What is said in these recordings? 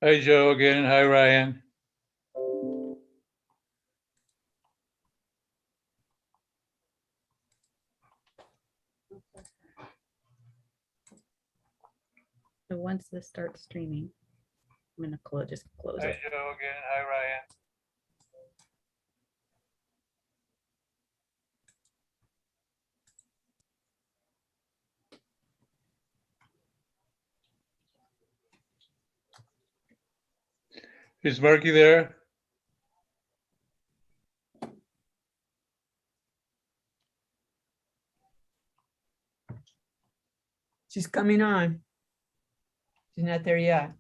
Hi, Joe again. Hi, Ryan. So once this starts streaming, I'm going to just close Hi, it. Joe again. Hi, Ryan. Is Marky there? She's coming on. She's not there yet.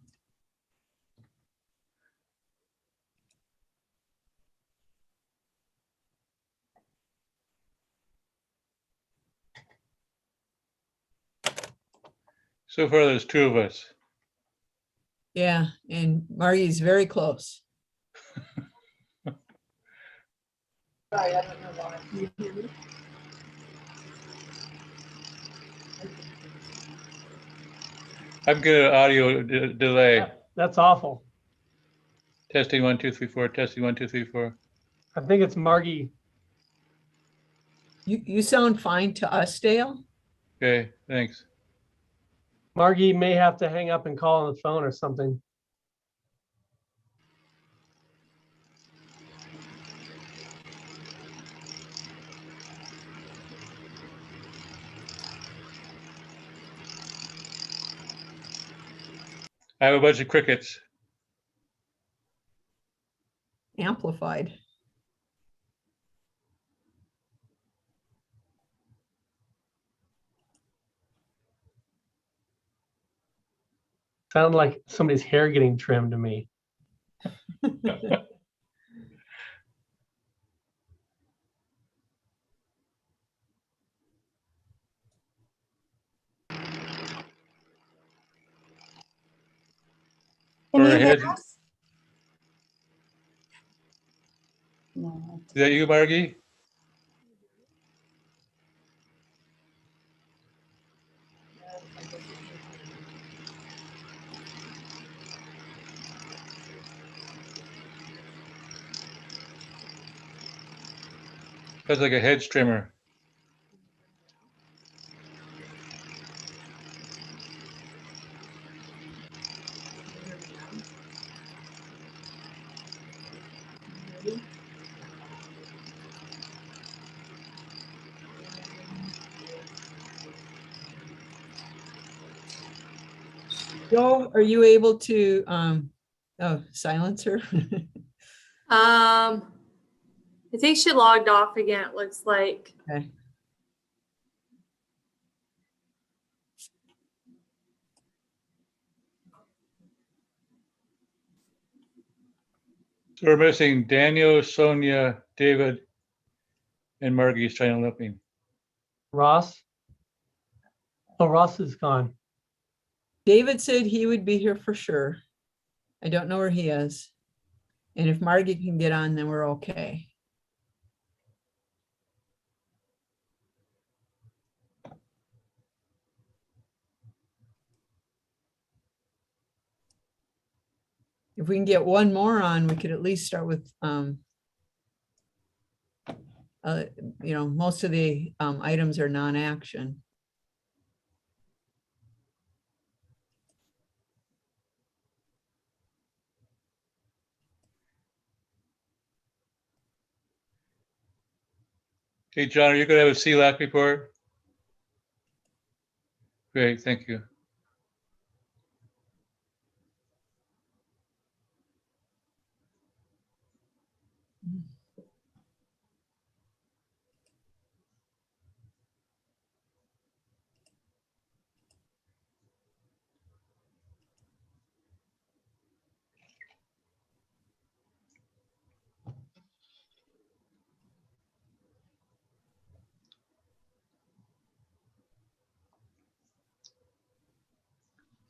So far, there's two of us. Yeah, and Margie's very close. Sorry, I don't know why. Can you hear me? I'm getting an audio delay. That's awful. Testing 1, 2, 3, 4. Testing 1, 2, 3, 4. I think it's Margie. You sound fine to us, Dale. Okay, thanks. Margie may have to hang up and call on the phone or something. I have a bunch of crickets. Amplified. Sound like somebody's hair getting trimmed to me. Can you hear us? No. Is that you, Margie? That's like a hedge trimmer. Joe, are you able to silence her? I think she logged off again, it looks like. Okay. So we're missing Daniel, Sonia, David, and Margie's trying to look me. Ross? Oh, Ross is gone. David said he would be here for sure. I don't know where he is. And if Margie can get on, then we're okay. If we can get one more on, we could at least start with, most of the items are non-action. Hey, John, are you going to have a CLAC report? Great, thank you.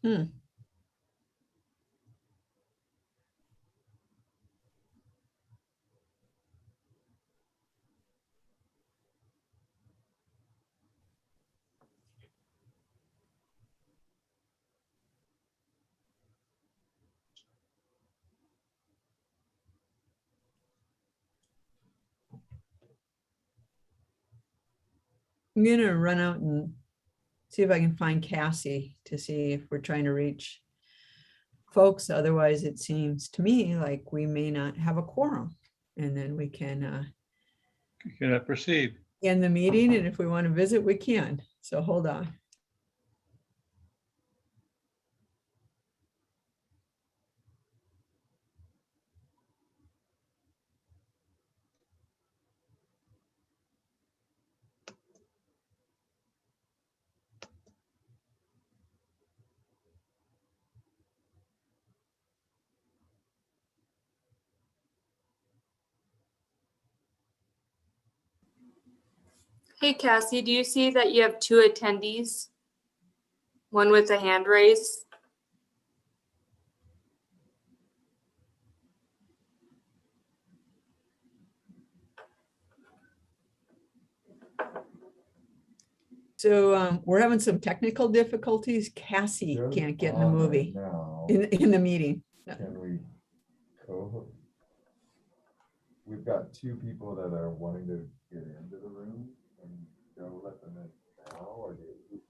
Hmm. I'm gonna run out and see if I can find Cassie to see if we're trying to reach folks. Otherwise, it seems to me like we may not have a quorum. And then we can You cannot proceed. end the meeting, and if we want to visit, we can. So hold on. Hey Cassie, do you see that you have 2 attendees? One with a hand raise? So we're having some technical difficulties. Cassie can't get in the movie, in the meeting. Can we co? We've got 2 people that are wanting to get into the room, and Joe let them in now, or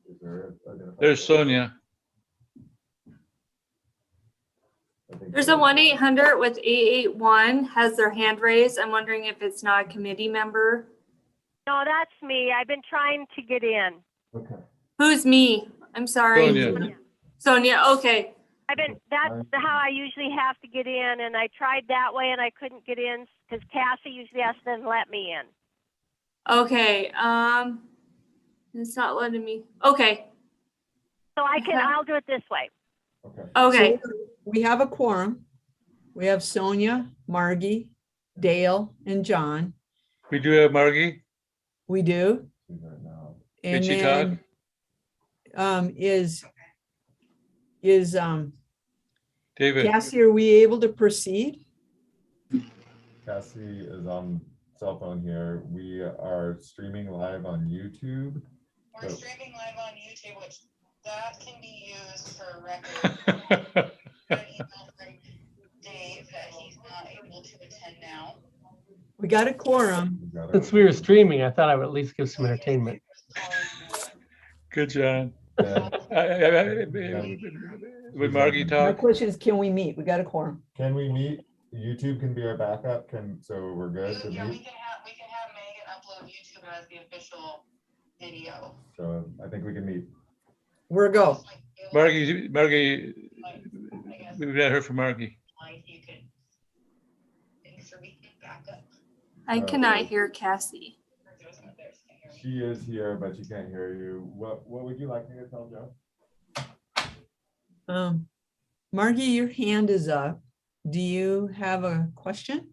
is there? There's Sonia. There's a 1-800 with 881 has their hand raised. I'm wondering if it's not a committee member. No, that's me. I've been trying to get in. Okay. Who's me? I'm sorry. Sonia. Sonia, okay. That's how I usually have to get in, and I tried that way and I couldn't get in because Cassie usually has to then let me in. Okay, it's not letting me, okay, So I'll do it this way. Okay. okay. So we have a quorum. We have Sonia, Margie, Dale, and John. We do have Margie. We do. She's right now. And she then is David. Cassie, are we able to proceed? Cassie is on cell phone here. We are streaming live on YouTube. We're So- streaming live on YouTube, which that can be used for record. An email from Dave that he's not able to attend now. We got a quorum. We got Since it. we were streaming, I thought I would at least give some entertainment. Good, John. Then Would Margie My talk? question is, can we meet? We got a quorum. Can we meet? YouTube can be our backup. So we're good to Yeah, we meet. can have Megan upload YouTube as the official video. So I think we can meet. We're go. Margie, I guess, we've not heard from Margie. like, you could, thanks for being backup. I cannot hear Cassie. She is here, but she can't hear you. What would you like me to tell Joe? Margie, your hand is up. Do you have a question?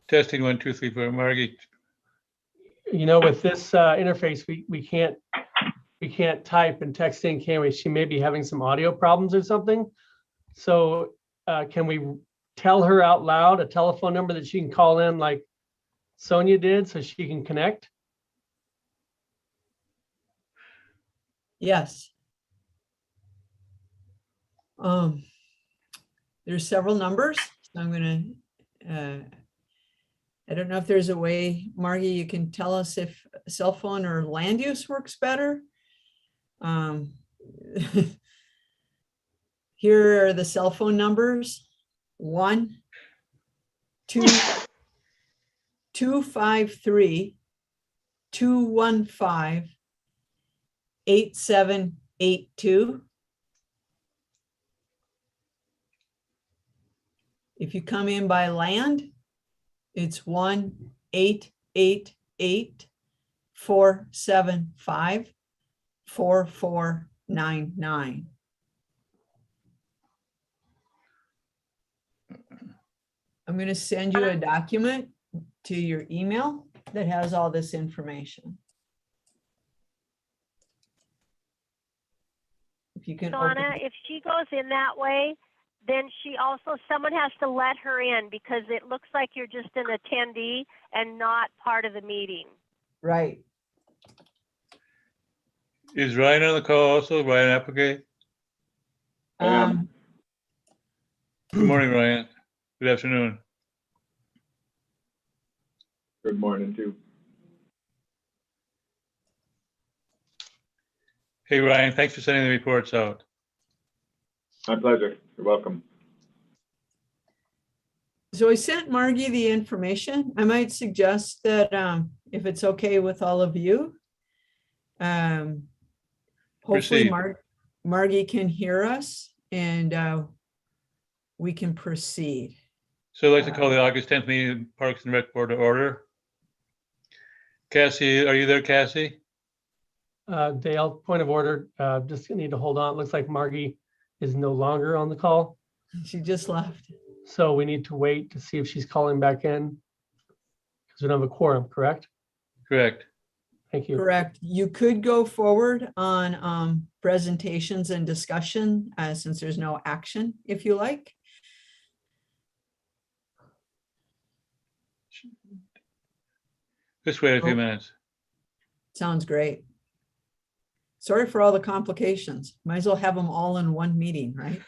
Testing 1, 2, 3, 4. Margie. You know, with this interface, we can't type and text in, can we? She may be having some audio problems or something. So can we tell her out loud a telephone number that she can call in like Sonia did so she can connect? Yes. There's several numbers. So I'm gonna, I don't know if there's a way, Margie, you can tell us if cell phone or land use works better. Here are the cell phone numbers. 1 2 253 215 8782. If you come in by land, it's 1-888-475-4499. I'm going to send you a document to your email that has all this information. If you can open. Donna, if she goes in that way, then someone has to let her in because it looks like you're just an attendee and not part of the meeting. Right. Is Ryan on the call also? Ryan Applegate? Um, Good morning, Ryan. Good afternoon. Good morning, too. Hey, Ryan, thanks for sending the reports out. My pleasure. You're welcome. So I sent Margie the information. I might suggest that if it's okay with all of you, hopefully Proceed. Margie can hear us and we can proceed. So I'd like to call the August 10th meeting of Parks and Rec Board to order. Cassie, are you there, Cassie? Dale, point of order, just need to hold on. It looks like Margie is no longer on the call. She just left. So we need to wait to see if she's calling back in. Because we don't have a quorum, correct? Correct. Thank you. Correct. You could go forward on presentations and discussion since there's no action, if you like. Just wait a few minutes. Sounds great. Sorry for all the complications. Might as well have them all in one meeting, right?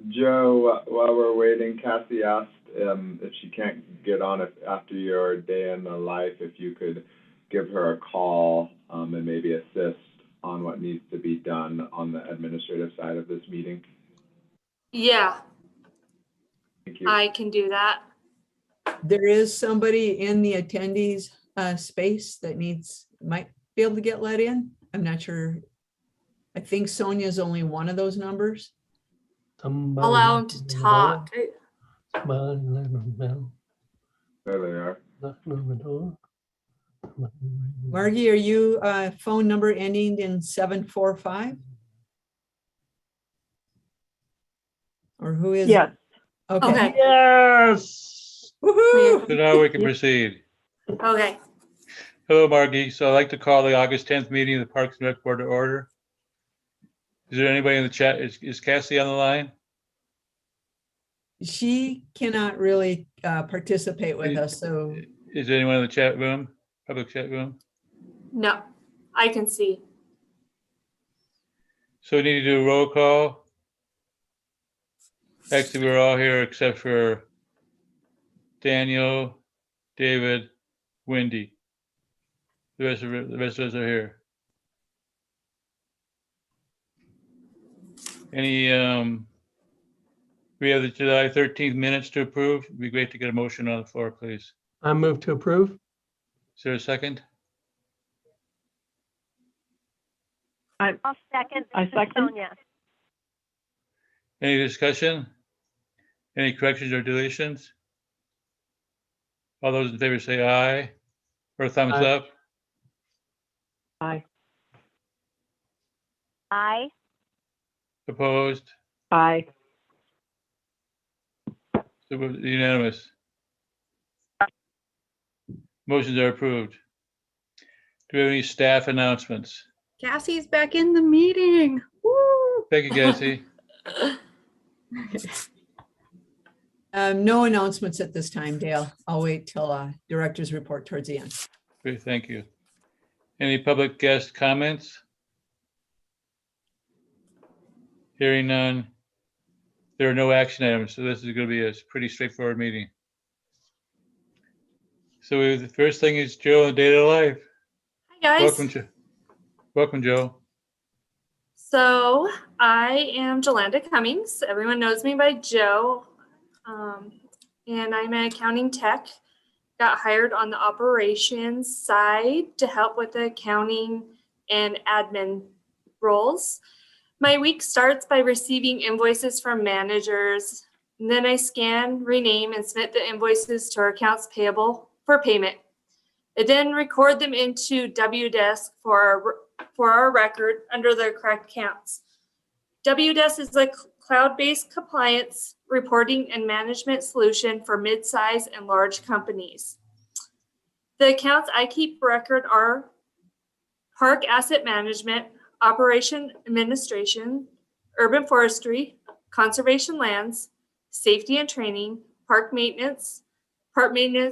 Joe, while we're waiting, Cassie asked if she can't get on after your day in the life, if you could give her a call and maybe assist on what needs to be done on the administrative side of this meeting. Yeah, Thank you. I can do that. There is somebody in the attendees space that might be able to get let in. I'm not sure. I think Sonia is only one of those numbers. Somebody Allow them knock to on the talk. door. Somebody let them know. There they are. Knock on the door. Margie, are you phone number ending in 745? Or who is? Yes. Okay. Okay, Yes. Woohoo! So now we can proceed. okay. Hello, Margie. So I'd like to call the August 10th meeting of the Parks and Rec Board to order. Is there anybody in the chat? Is Cassie on the line? She cannot really participate with us, so Is there anyone in the chat room, public chat room? No, I can see. So we need to do a roll call. Actually, we're all here except for Daniel, David, Wendy. The rest of us are here. Any, we have the July 13th minutes to approve. It'd be great to get a motion on the floor, please. I move to approve. Is there a second? I'll second. I This is second. Sonia. Any discussion? Any corrections or deletions? All those in favor say aye or thumbs Aye. up. Aye. Aye. Opposed? Aye. So unanimous. Motions are approved. Do we have any staff announcements? Cassie's back in the meeting. Woo! Thank you, Cassie. no announcements at this time, Dale. I'll wait till director's report towards the end. Great, thank you. Any public guest comments? Hearing none. There are no action items, so this is going to be a pretty straightforward meeting. So the first thing is Joe, the day of life. Hi, guys. Welcome, Joe. Welcome, Joe. So I am Jolanda Cummings. Everyone knows me by Joe. And I'm an accounting tech. Got hired on the operations side to help with the accounting and admin roles. My week starts by receiving invoices from managers. And then I scan, rename, and submit the invoices to our accounts payable for payment. I then record them into Wdesk for our record under the correct counts. Wdesk is a cloud-based compliance reporting and management solution for mid-size and large companies. The accounts I keep record are Park Asset Management, Operation Administration, Urban Forestry, Conservation Lands, Safety and Training, Park Maintenance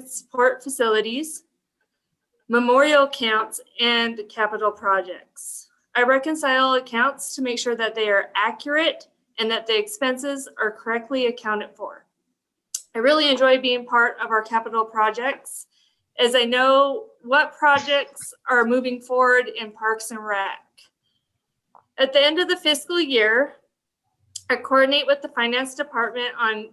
Support Facilities, Memorial Accounts, and Capital Projects. I reconcile accounts to make sure that they are accurate and that the expenses are correctly accounted for. I really enjoy being part of our capital projects, as I know what projects are moving forward in Parks and Rec. At the end of the fiscal year, I coordinate with the finance department on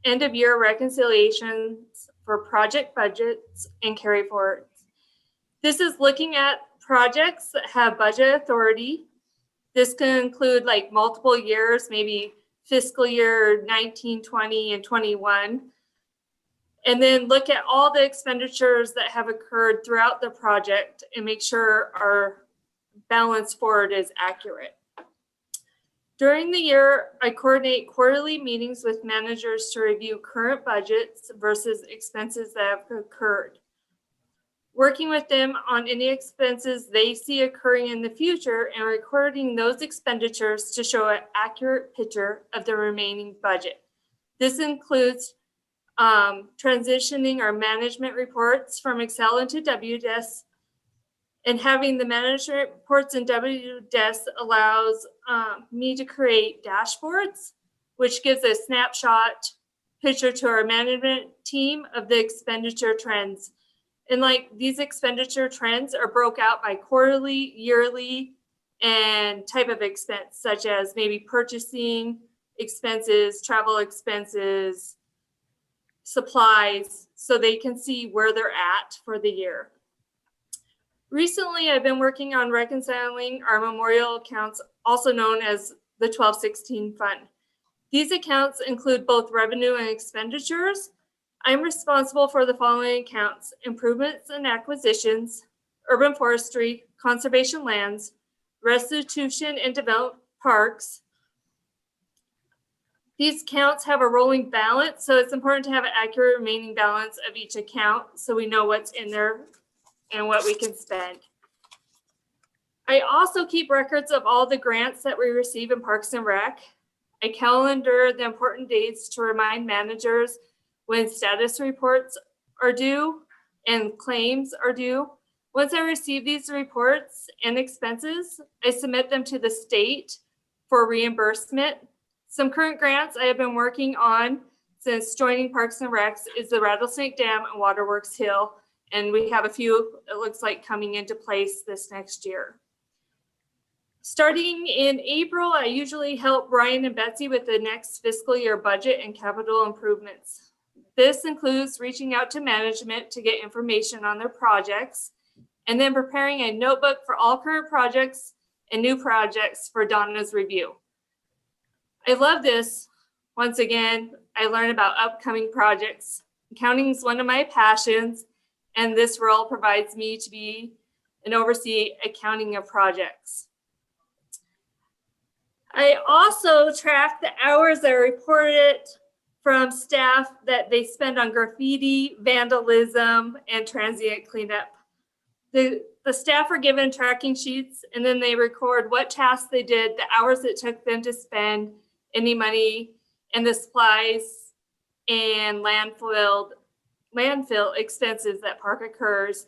end of year reconciliations for project budgets and carryforwards. This is looking at projects that have budget authority. This can include like multiple years, maybe fiscal year 19, 20, and 21. And then look at all the expenditures that have occurred throughout the project and make sure our balance forward is accurate. During the year, I coordinate quarterly meetings with managers to review current budgets versus expenses that have occurred. Working with them on any expenses they see occurring in the future and recording those expenditures to show an accurate picture of the remaining budget. This includes transitioning our management reports from Excel into WDES, and having the management reports in WDES allows me to create dashboards, which gives a snapshot picture to our management team of the expenditure trends. And like these expenditure trends are broke out by quarterly, yearly, and type of expense, such as maybe purchasing expenses, travel expenses, supplies, so they can see where they're at for the year. Recently, I've been working on reconciling our memorial accounts, also known as the 1216 Fund. These accounts include both revenue and expenditures. I'm responsible for the following accounts: improvements and acquisitions, urban forestry, conservation lands, restitution and developed parks. These accounts have a rolling balance, so it's important to have an accurate remaining balance of each account so we know what's in there and what we can spend. I also keep records of all the grants that we receive in Parks and Rec. I calendar the important dates to remind managers when status reports are due and claims are due. Once I receive these reports and expenses, I submit them to the state for reimbursement. Some current grants I have been working on since joining Parks and Recs is the Rattlesnake Dam and Waterworks Hill. And we have a few, it looks like, coming into place this next year. Starting in April, I usually help Brian and Betsy with the next fiscal year budget and capital improvements. This includes reaching out to management to get information on their projects, and then preparing a notebook for all current projects and new projects for Donna's review. I love this. Once again, I learn about upcoming projects. Accounting is one of my passions, and this role provides me to be and oversee accounting of projects. I also track the hours that are reported from staff that they spend on graffiti, vandalism, and transient cleanup. The staff are given tracking sheets, and then they record what tasks they did, the hours it took them to spend, any money, and the supplies and landfill expenses that park occurs.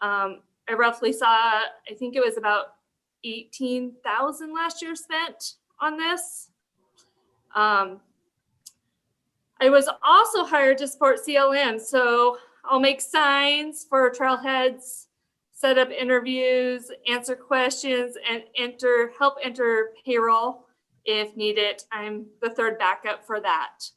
I roughly saw, I think it was about 18,000 last year spent on this. I was also hired to support CLM, so I'll make signs for trailheads, set up interviews, answer questions, and help enter payroll if needed. I'm the third backup for that.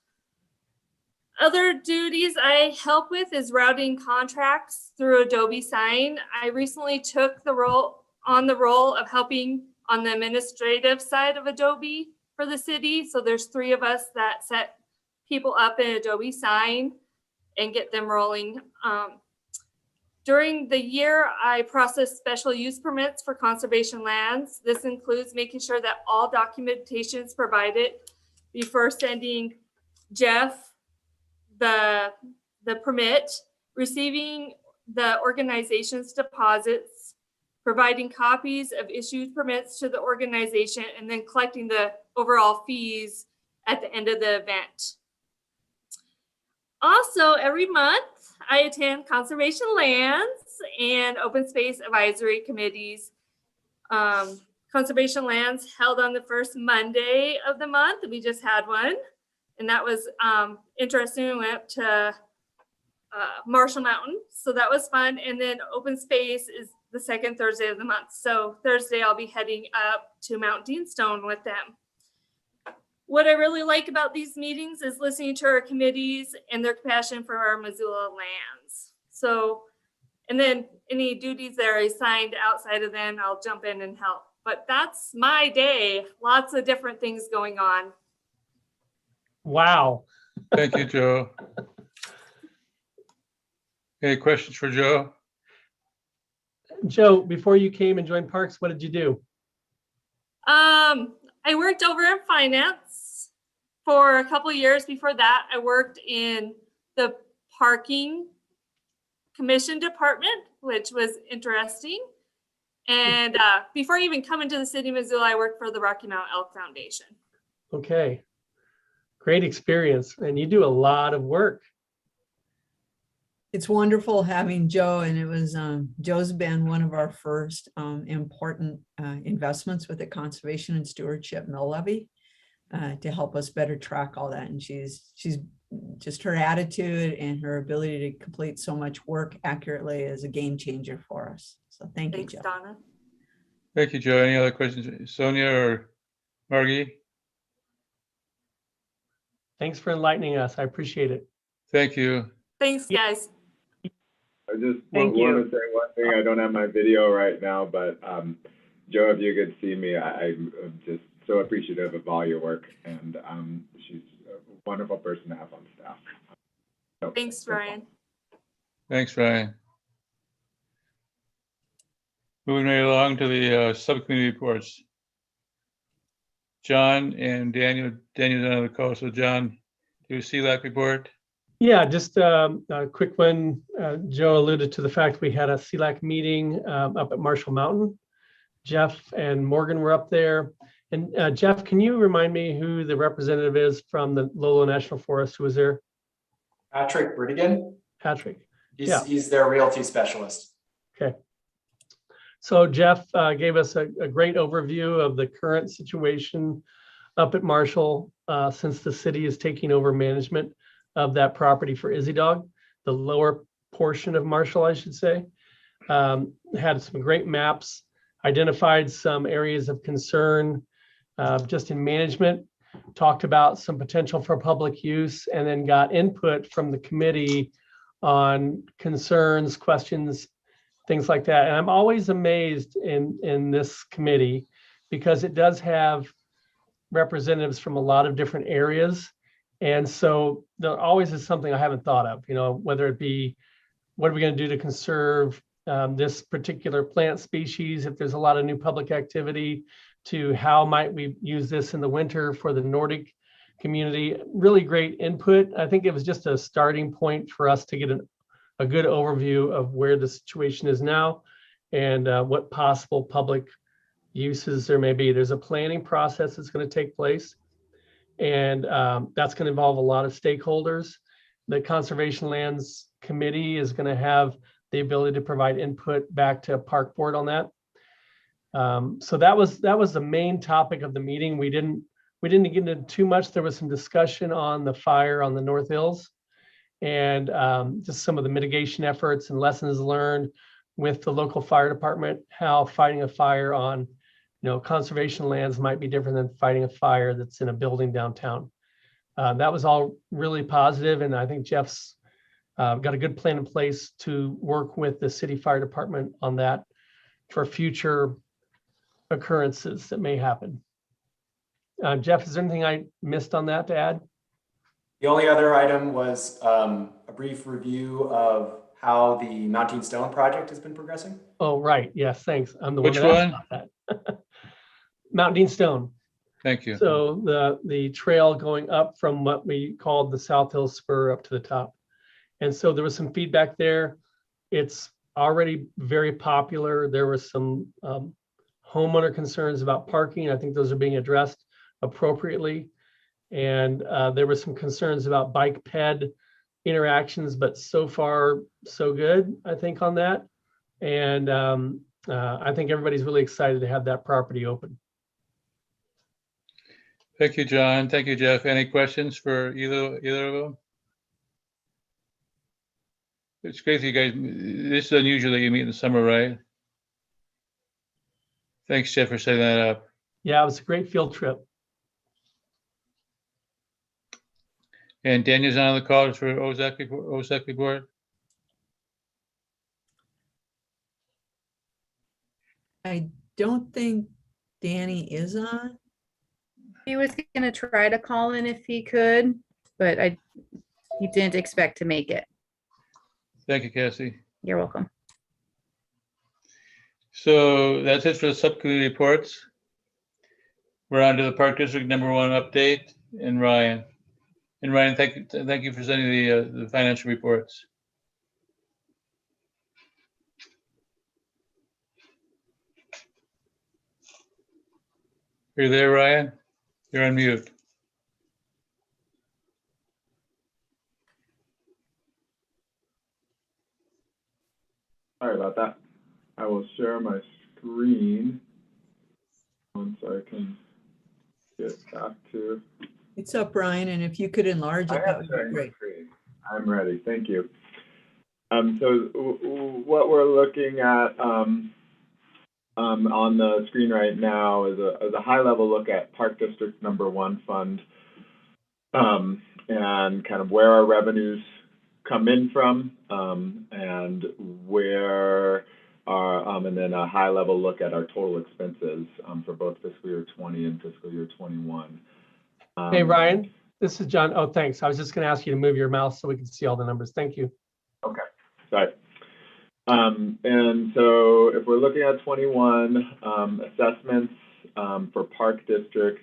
Other duties I help with is routing contracts through Adobe Sign. I recently took the role of helping on the administrative side of Adobe for the city. So there's 3 of us that set people up in Adobe Sign and get them rolling. During the year, I process special use permits for conservation lands. This includes making sure that all documentation is provided before sending Jeff the permit, receiving the organization's deposits, providing copies of issued permits to the organization, and then collecting the overall fees at the end of the event. Also, every month, I attend conservation lands and open space advisory committees. conservation lands held on the first Monday of the month. We just had one, and that was interesting. We went up to Marshall Mountain, so that was fun. And then open space is the second Thursday of the month. So Thursday I'll be heading up to Mount Deanstone with them. What I really like about these meetings is listening to our committees and their compassion for our Missoula lands. So, and then any duties that are assigned outside of them, I'll jump in and help. But that's my day. Lots of different things going on. Wow. Thank you, Joe. Any questions for Joe? Joe, before you came and joined Parks, what did you do? I worked over in finance for a couple of years. Before that, I worked in the parking commission department, which was interesting. And before even coming to the city of Missoula, I worked for the Rocky Mountain Elk Foundation. Okay. Great experience. And you do a lot of work. It's wonderful having Joe, and it was Joe's been one of our first important investments with the Conservation and Stewardship Mill Levy to help us better track all that. And she's just, her attitude and her ability to complete so much work accurately is a game changer for us. So thank you, Joe. Thanks, Donna. Thank you, Joe. Any other questions? Sonia or Margie? Thanks for enlightening us. I appreciate it. Thank you. Thanks, guys. I just Thank want you. to say one thing. I don't have my video right now, but Joe, if you could see me, I'm just so appreciative of all your work, and she's a wonderful person to have on staff. So, Thanks, Ryan. Thanks, Ryan. Moving right along to the subcommittee reports. John and Daniel's on the call. So John, do you see that report? Yeah, just a quick one. Joe alluded to the fact we had a CLAC meeting up at Marshall Mountain. Jeff and Morgan were up there. And Jeff, can you remind me who the representative is from the Lolo National Forest who was there? Patrick Bridigan. Patrick. He's their realty specialist. Okay. So Jeff gave us a great overview of the current situation up at Marshall since the city is taking over management of that property for Izzy Dog, the lower portion of Marshall, I should say. Had some great maps, identified some areas of concern just in management, talked about some potential for public use, and then got input from the committee on concerns, questions, things like that. And I'm always amazed in this committee because it does have representatives from a lot of different areas. And so there always is something I haven't thought of, you know, whether it be, what are we going to do to conserve this particular plant species if there's a lot of new public activity, to how might we use this in the winter for the Nordic community. Really great input. I think it was just a starting point for us to get a good overview of where the situation is now and what possible public uses there may be. There's a planning process that's going to take place, and that's going to involve a lot of stakeholders. The Conservation Lands Committee is going to have the ability to provide input back to Park Board on that. So that was the main topic of the meeting. We didn't get into too much. There was some discussion on the fire on the North Hills and just some of the mitigation efforts and lessons learned with the local fire department, how fighting a fire on conservation lands might be different than fighting a fire that's in a building downtown. That was all really positive, and I think Jeff's got a good plan in place to work with the city fire department on that for future occurrences that may happen. Jeff, is there anything I missed on that to add? The only other item was a brief review of how the Mountain Stone project has been progressing. Oh, right. Yes, thanks. I'm the Which one that one? asked about that. Mountain Stone. Thank you. So the trail going up from what we called the South Hill Spur up to the top. And so there was some feedback there. It's already very popular. There were some homeowner concerns about parking. I think those are being addressed appropriately. And there were some concerns about bike ped interactions, but so far so good, I think, on that. And I think everybody's really excited to have that property open. Thank you, John. Thank you, Jeff. Any questions for either of them? It's great that you guys, this is unusual that you meet in the summer, right? Thanks, Jeff, for setting that up. Yeah, it was a great field trip. And Daniel's on the call for OSAC report. I don't think Danny is on. He was gonna try to call in if he could, but he didn't expect to make it. Thank you, Cassie. You're welcome. So that's it for the subcommittee reports. We're on to the Park District #1 update and Ryan. And Ryan, thank you for sending the financial reports. Are you there, Ryan? You're on mute. Sorry about that. I will share my screen once I can get back to. It's up, Ryan, and if you could enlarge it, that would be great. I'm ready. Thank you. So what we're looking at on the screen right now is a high-level look at Park District #1 fund and kind of where our revenues come in from and where our and then a high-level look at our total expenses for both fiscal year 20 and fiscal year 21. Hey, Ryan, this is John. Oh, thanks. I was just going to ask you to move your mouse so we can see all the numbers. Thank you. Okay, sorry. And so if we're looking at 21, assessments for Park District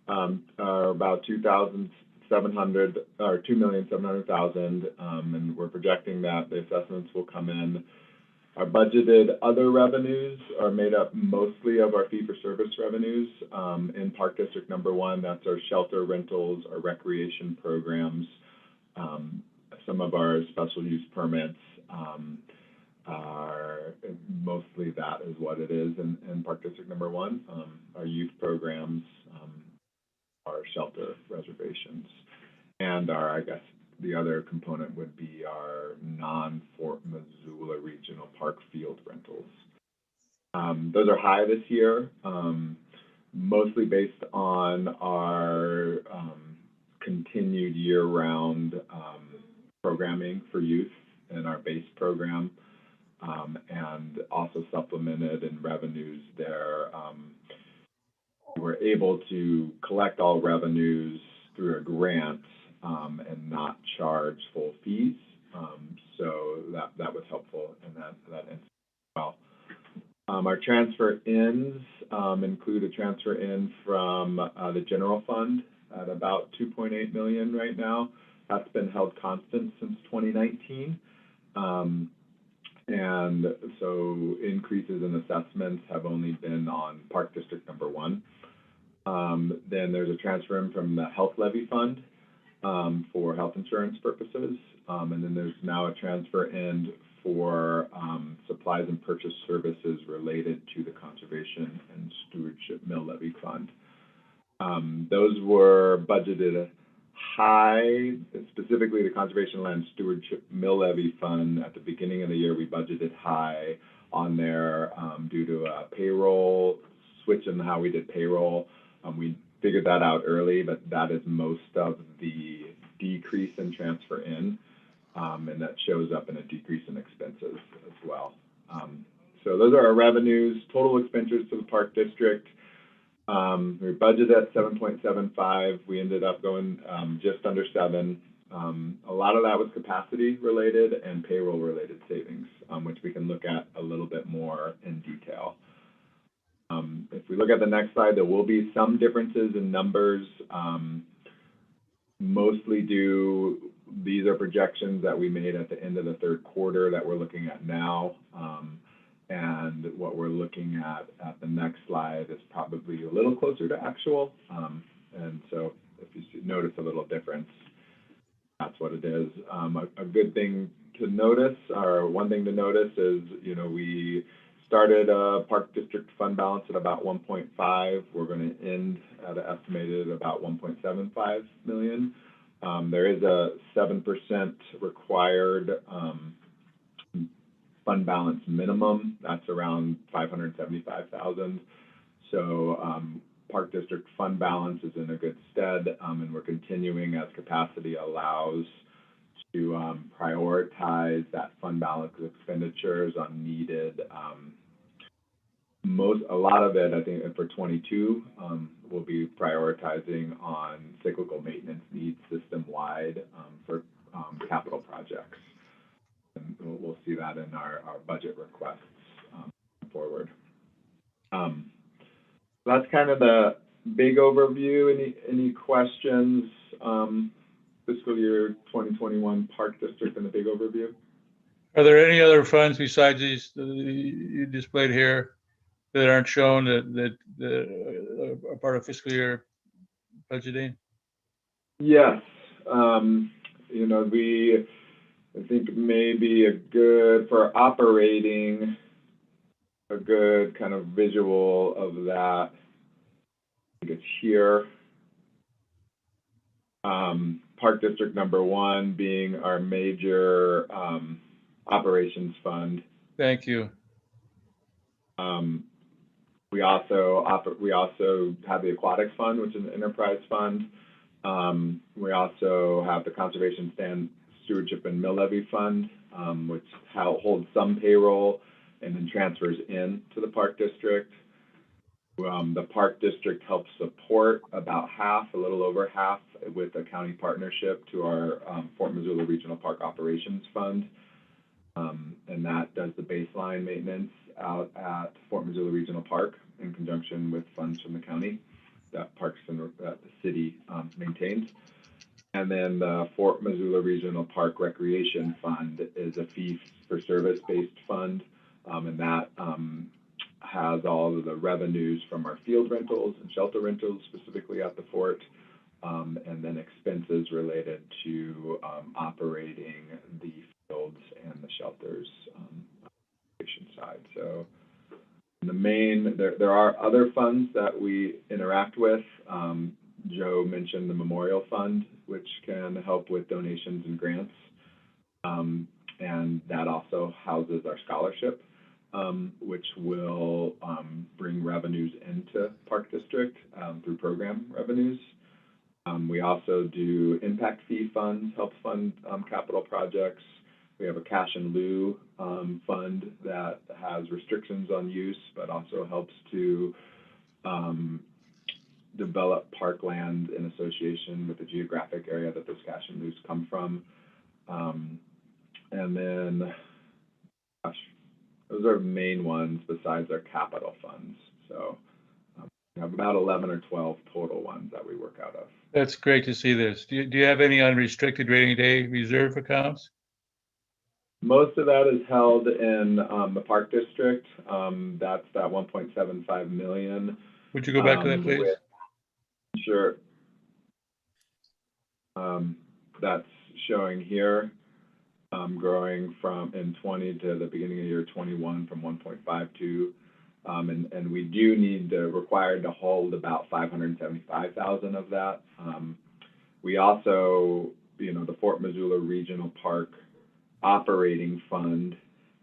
are about 2,700 or 2,700,000, and we're projecting that the assessments will come in. Our budgeted other revenues are made up mostly of our fee-for-service revenues in Park District #1. That's our shelter rentals, our recreation programs, some of our special use permits. Are mostly that is what it is in Park District #1. Our youth programs, our shelter reservations, and I guess the other component would be our non-Fort Missoula Regional Park field rentals. Those are high this year, mostly based on our continued year-round programming for youth in our base program, and also supplemented in revenues there. We're able to collect all revenues through a grant and not charge full fees. So that was helpful in that instance as well. Our transfer ins include a transfer in from the general fund at about 2.8 million right now. That's been held constant since 2019. And so increases in assessments have only been on Park District #1. Then there's a transfer in from the health levy fund for health insurance purposes. And then there's now a transfer in for supplies and purchase services related to the Conservation and Stewardship Mill Levy Fund. Those were budgeted high, specifically the Conservation Land Stewardship Mill Levy Fund. At the beginning of the year, we budgeted high on there due to a payroll switch in how we did payroll. We figured that out early, but that is most of the decrease in transfer in, and that shows up in a decrease in expenses as well. So those are our revenues. Total expenditures to the Park District. We budgeted at 7.75. We ended up going just under 7. A lot of that was capacity related and payroll related savings, which we can look at a little bit more in detail. If we look at the next slide, there will be some differences in numbers, mostly due, these are projections that we made at the end of the third quarter that we're looking at now. And what we're looking at the next slide is probably a little closer to actual. And so if you notice a little difference, that's what it is. A good thing to notice, or one thing to notice is, we started a Park District fund balance at about 1.5. We're going to end at an estimated about 1.75 million. There is a 7% required fund balance minimum. That's around 575,000. So Park District fund balance is in a good stead, and we're continuing as capacity allows to prioritize that fund balance expenditures on needed. A lot of it, I think, for 22, we'll be prioritizing on cyclical maintenance needs system-wide for capital projects. And we'll see that in our budget requests forward. That's kind of the big overview. Any questions? Fiscal year 2021 Park District and the big overview. Are there any other funds besides these you displayed here that aren't shown that are part of fiscal year budgeting? Yes. You know, I think maybe a good, for operating, a good kind of visual of that, I think it's here. Park District number 1 being our major operations fund. Thank you. We also have the Aquatic Fund, which is an enterprise fund. We also have the Conservation Stand Stewardship and Mill Levy Fund, which holds some payroll and then transfers in to the Park District. The Park District helps support about half, a little over half, with a county partnership to our Fort Missoula Regional Park Operations Fund. And that does the baseline maintenance out at Fort Missoula Regional Park in conjunction with funds from the county that the city maintains. And then the Fort Missoula Regional Park Recreation Fund is a fee for service-based fund, and that has all of the revenues from our field rentals and shelter rentals, specifically at the fort, and then expenses related to operating the fields and the shelters side. So the main, there are other funds that we interact with. Joe mentioned the Memorial Fund, which can help with donations and grants, and that also houses our scholarship, which will bring revenues into Park District through program revenues. We also do impact fee funds, help fund capital projects. We have a cash in lieu fund that has restrictions on use, but also helps to develop parkland in association with the geographic area that those cash in lieus come from. And then, gosh, those are main ones besides our capital funds. So we have about 11 or 12 total ones that we work out of. That's great to see this. Do you have any unrestricted rainy day reserve accounts? Most of that is held in the Park District. That's that 1.75 million. Would you go back to that, please? Sure. That's showing here, growing from in 20 to the beginning of year 21 from 1.52. And we do need required to hold about 575,000 of that. We also, you know, the Fort Missoula Regional Park Operating Fund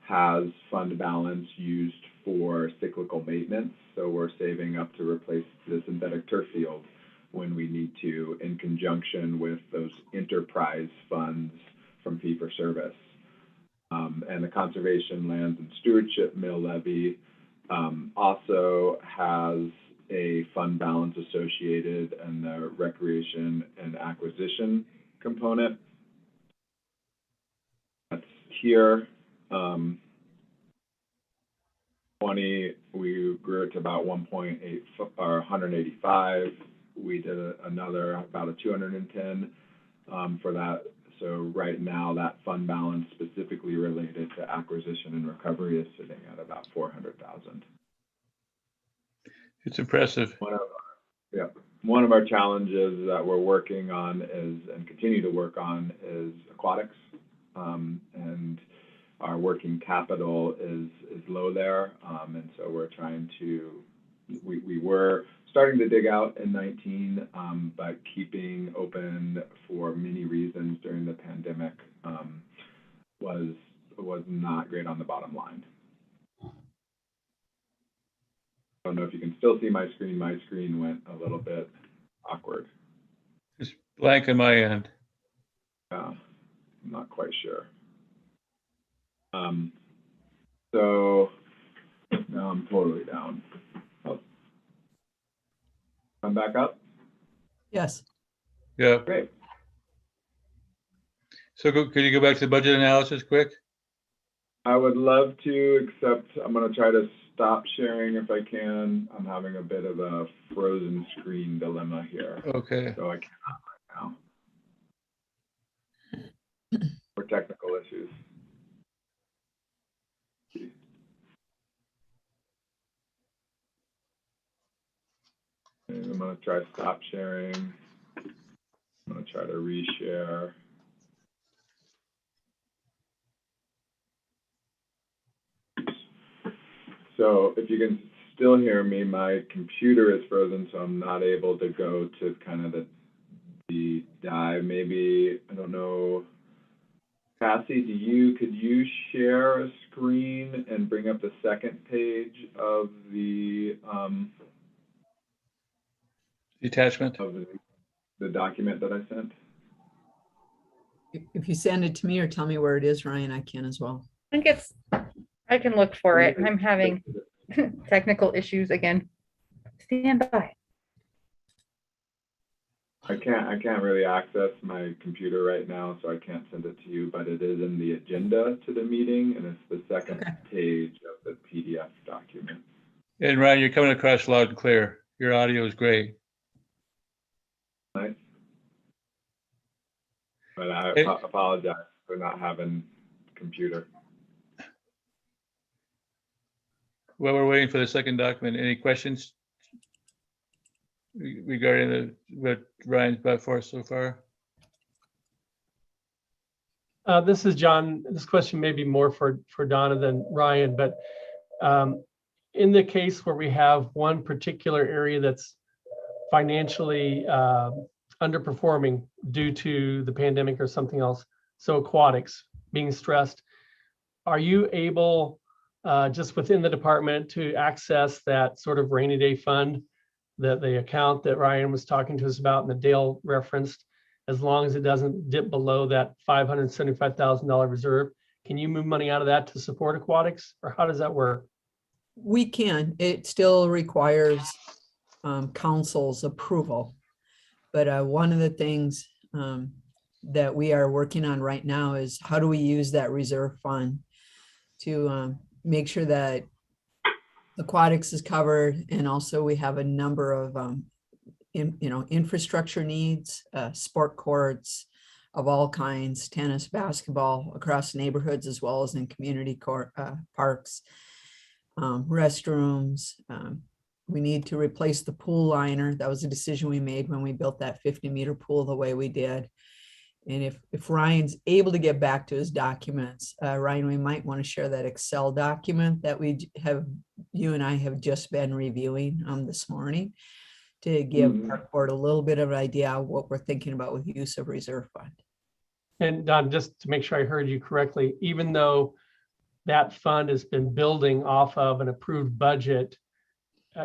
has fund balance used for cyclical maintenance. So we're saving up to replace the synthetic turf field when we need to, in conjunction with those enterprise funds from fee for service. And the Conservation Lands and Stewardship Mill Levy also has a fund balance associated in the recreation and acquisition component. That's here. 20, we grew it to about 1.8 or 185. We did another about a 210 for that. So right now that fund balance specifically related to acquisition and recovery is sitting at about 400,000. It's impressive. One of our challenges that we're working on is, and continue to work on, is aquatics. And our working capital is low there, and so we're trying to. We were starting to dig out in 19, but keeping open for many reasons during the pandemic was not great on the bottom line. I don't know if you can still see my screen. My screen went a little bit awkward. It's blank on my end. I'm not quite sure. So now I'm totally down. Oh. I'm back up? Yes. Yeah. Great. So could you go back to the budget analysis quick? I would love to, except I'm going to try to stop sharing if I can. I'm having a bit of a frozen screen dilemma here. Okay. So I cannot right now. For technical issues. And I'm going to try stop sharing. I'm going to try to reshare. So if you can still hear me, my computer is frozen, so I'm not able to go to kind of the dive. Maybe, I don't know, Cassie, could you share a screen and bring up the second page of the Attachment. of the document that I sent? If you send it to me or tell me where it is, Ryan, I can as well. I think I can look for it. I'm having technical issues again. Stand by. I can't really access my computer right now, so I can't send it to you, but it is in the agenda to the meeting, and it's the second page of the PDF document. And Ryan, you're coming across loud and clear. Your audio is great. Nice. But I apologize for not having computer. While we're waiting for the second document, any questions regarding what Ryan's brought forth so far? This is John. This question may be more for Donna than Ryan, but in the case where we have one particular area that's financially underperforming due to the pandemic or something else, so aquatics being stressed, are you able just within the department to access that sort of rainy day fund, that the account that Ryan was talking to us about and that Dale referenced, as long as it doesn't dip below that $575,000 reserve? Can you move money out of that to support aquatics, or how does that work? We can. It still requires council's approval. But one of the things that we are working on right now is how do we use that reserve fund to make sure that aquatics is covered, and also we have a number of infrastructure needs, sport courts of all kinds, tennis, basketball across neighborhoods as well as in community parks, restrooms. We need to replace the pool liner. That was a decision we made when we built that 50-meter pool the way we did. And if Ryan's able to get back to his documents, Ryan, we might want to share that Excel document that you and I have just been reviewing this morning to give our board a little bit of an idea of what we're thinking about with use of reserve fund. And Don, just to make sure I heard you correctly, even though that fund has been building off of an approved budget,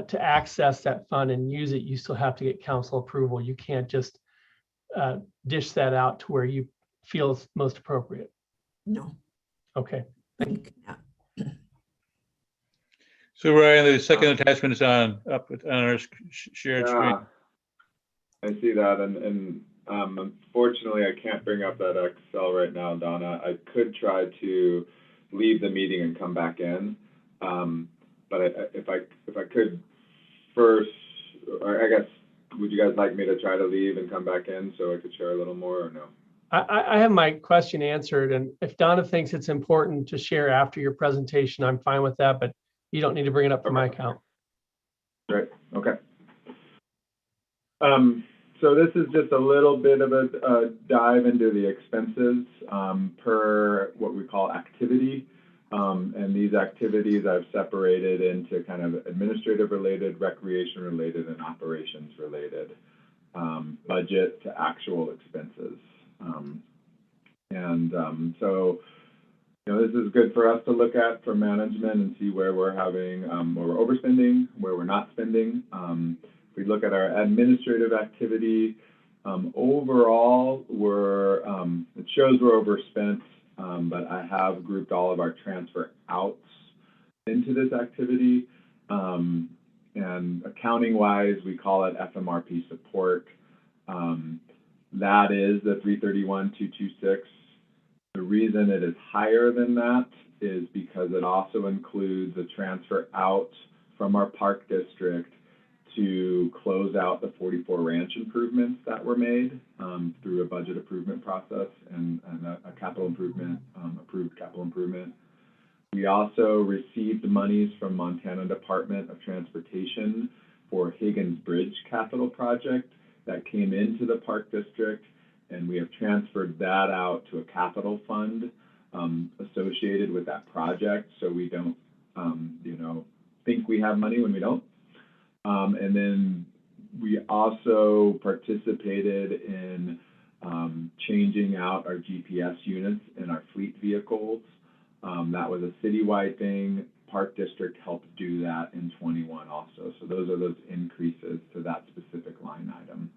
to access that fund and use it, you still have to get council approval. You can't just dish that out to where you feel it's most appropriate. No. Okay. Thank you. So Ryan, the second attachment is on our shared screen. I see that, and unfortunately, I can't bring up that Excel right now, Donna. I could try to leave the meeting and come back in, but if I could first, or I guess, would you guys like me to try to leave and come back in so I could share a little more, or no? I have my question answered, and if Donna thinks it's important to share after your presentation, I'm fine with that, but you don't need to bring it up for my account. Great. Okay. So this is just a little bit of a dive into the expenses per what we call activity. And these activities I've separated into kind of administrative related, recreation related, and operations related, budget to actual expenses. So, you know, this is good for us to look at for management and see where we're having, where we're overspending, where we're not spending. If we look at our administrative activity, overall, it shows we're overspent, but I have grouped all of our transfer outs into this activity. And accounting-wise, we call it FMRP support. That is the 331,226. The reason it is higher than that is because it also includes a transfer out from our park district to close out the 44 ranch improvements that were made through a budget improvement process and a capital improvement, approved capital improvement. We also received monies from Montana Department of Transportation for Higgins Bridge capital project that came into the park district, and we have transferred that out to a capital fund associated with that project, so we don't, you know, think we have money when we don't. And then we also participated in changing out our GPS units in our fleet vehicles. That was a citywide thing. Park District helped do that in 21 also. So those are those increases to that specific line item.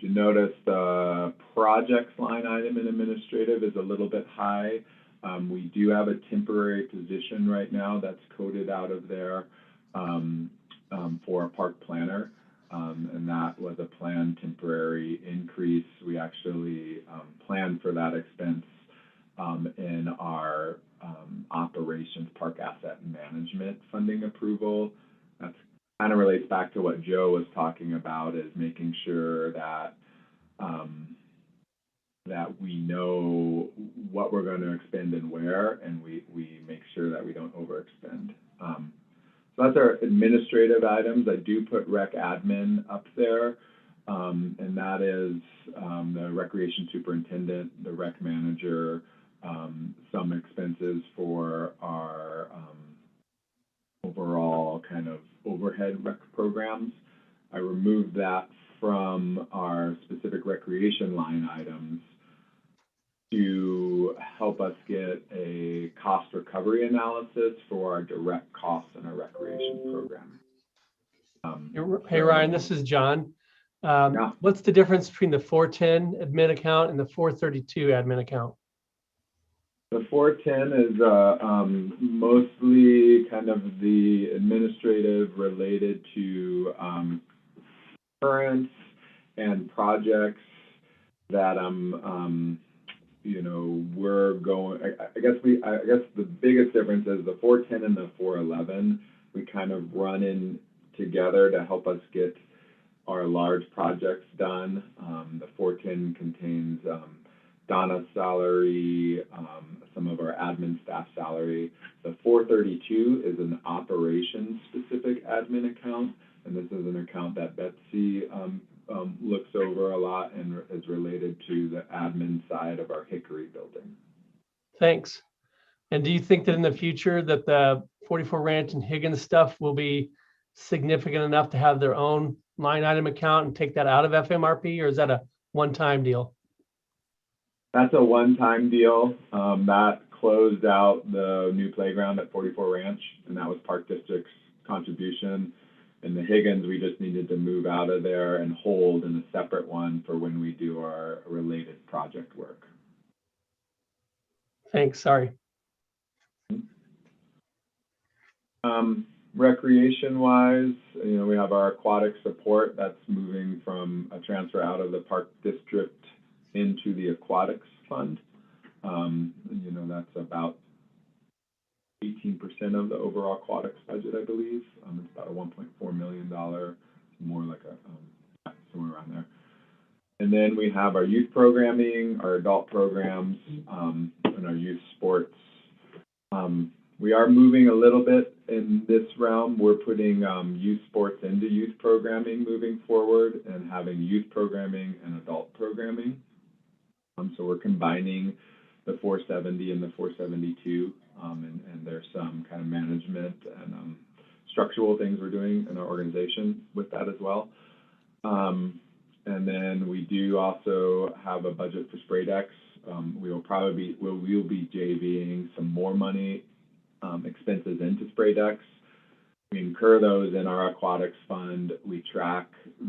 You notice the projects line item in administrative is a little bit high. We do have a temporary position right now that's coded out of there for a park planner, and that was a planned temporary increase. We actually planned for that expense in our operations park asset management funding approval. That's kind of relates back to what Joe was talking about, is making sure that that we know what we're going to expend and where, and we make sure that we don't overexpend. So that's our administrative items. I do put rec admin up there, and that is the recreation superintendent, the rec manager, some expenses for our overall kind of overhead rec programs. I removed that from our specific recreation line items to help us get a cost recovery analysis for our direct costs in our recreation program. Hey, Ryan, this is John. Yeah. What's the difference between the 410 admin account and the 432 admin account? The 410 is mostly kind of the administrative related to currents and projects that you know, we're going. I guess the biggest difference is the 410 and the 411. We kind of run in together to help us get our large projects done. The 410 contains Donna's salary, some of our admin staff salary. The 432 is an operations specific admin account, and this is an account that Betsy looks over a lot and is related to the admin side of our Hickory building. Thanks. And do you think that in the future that the 44 Ranch and Higgins stuff will be significant enough to have their own line item account and take that out of FMRP, or is that a one-time deal? That's a one-time deal. That closed out the new playground at 44 Ranch, and that was Park District's contribution. And the Higgins, we just needed to move out of there and hold in a separate one for when we do our related project work. Thanks, sorry. Recreation-wise, you know, we have our aquatic support that's moving from a transfer out of the Park District into the Aquatics Fund. You know, that's about 18% of the overall aquatics budget, I believe. It's about a $1.4 million, more like a somewhere around there. And then we have our youth programming, our adult programs, and our youth sports. We are moving a little bit in this realm. We're putting youth sports into youth programming moving forward and having youth programming and adult programming. So we're combining the 470 and the 472, and there's some kind of management and structural things we're doing in our organization with that as well. And then we do also have a budget for spray decks. We'll be JVing some more money expenses into spray decks. We incur those in our Aquatics Fund. We track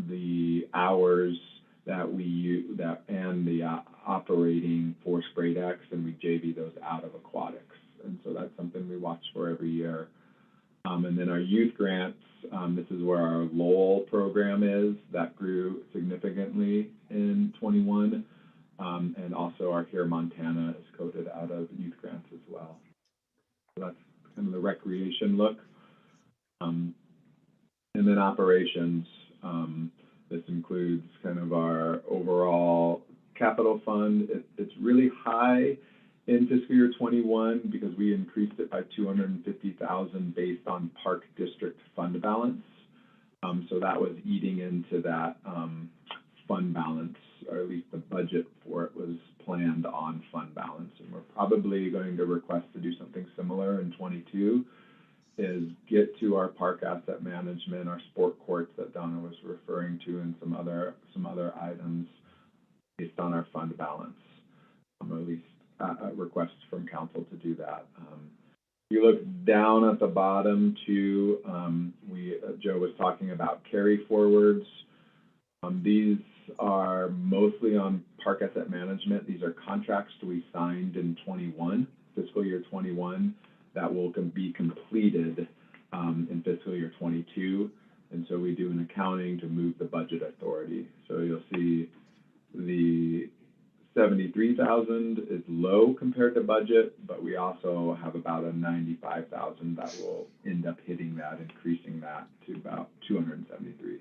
the hours that we use and the operating for spray decks, and we JV those out of Aquatics. And so that's something we watch for every year. And then our youth grants, this is where our Lowell program is. That grew significantly in 21. And also our Here Montana is coded out of youth grants as well. So that's kind of the recreation look. And then operations, this includes kind of our overall capital fund. It's really high in fiscal year 21 because we increased it by $250,000 based on park district fund balance. So that was eating into that fund balance, or at least the budget for it was planned on fund balance. And we're probably going to request to do something similar in 22, is get to our park asset management, our sport courts that Donna was referring to, and some other items based on our fund balance, or at least requests from council to do that. If you look down at the bottom too, Joe was talking about Carryforwards. These are mostly on park asset management. These are contracts we signed in 21, fiscal year 21, that will be completed in fiscal year 22. And so we do an accounting to move the budget authority. So you'll see the 73,000 is low compared to budget, but we also have about a 95,000 that will end up hitting that, increasing that to about 273.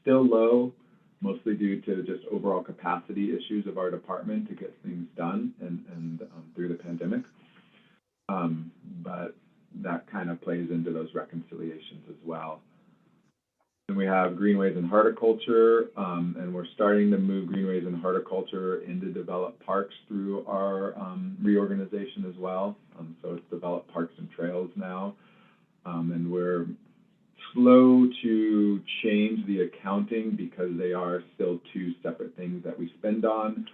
Still low, mostly due to just overall capacity issues of our department to get things done and through the pandemic. But that kind of plays into those reconciliations as well. And we have Greenways and Horticulture, and we're starting to move Greenways and Horticulture into developed parks through our reorganization as well. So it's developed parks and trails now. And we're slow to change the accounting because they are still two separate things that we spend on.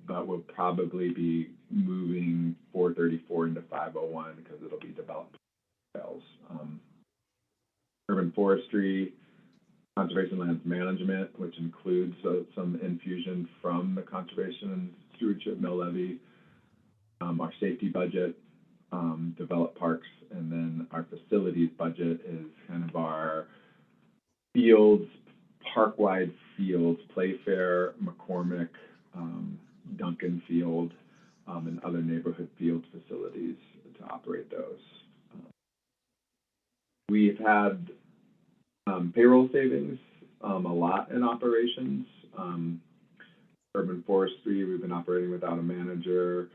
But we'll probably be moving 434 into 501 because it'll be developed trails. Urban forestry, conservation lands management, which includes some infusion from the conservation and stewardship mill levy, our safety budget, developed parks, and then our facilities budget is kind of our fields, park-wide fields, Playfair, McCormick, Duncan Field, and other neighborhood field facilities to operate those. We've had payroll savings a lot in operations. Urban forestry, we've been operating without a manager.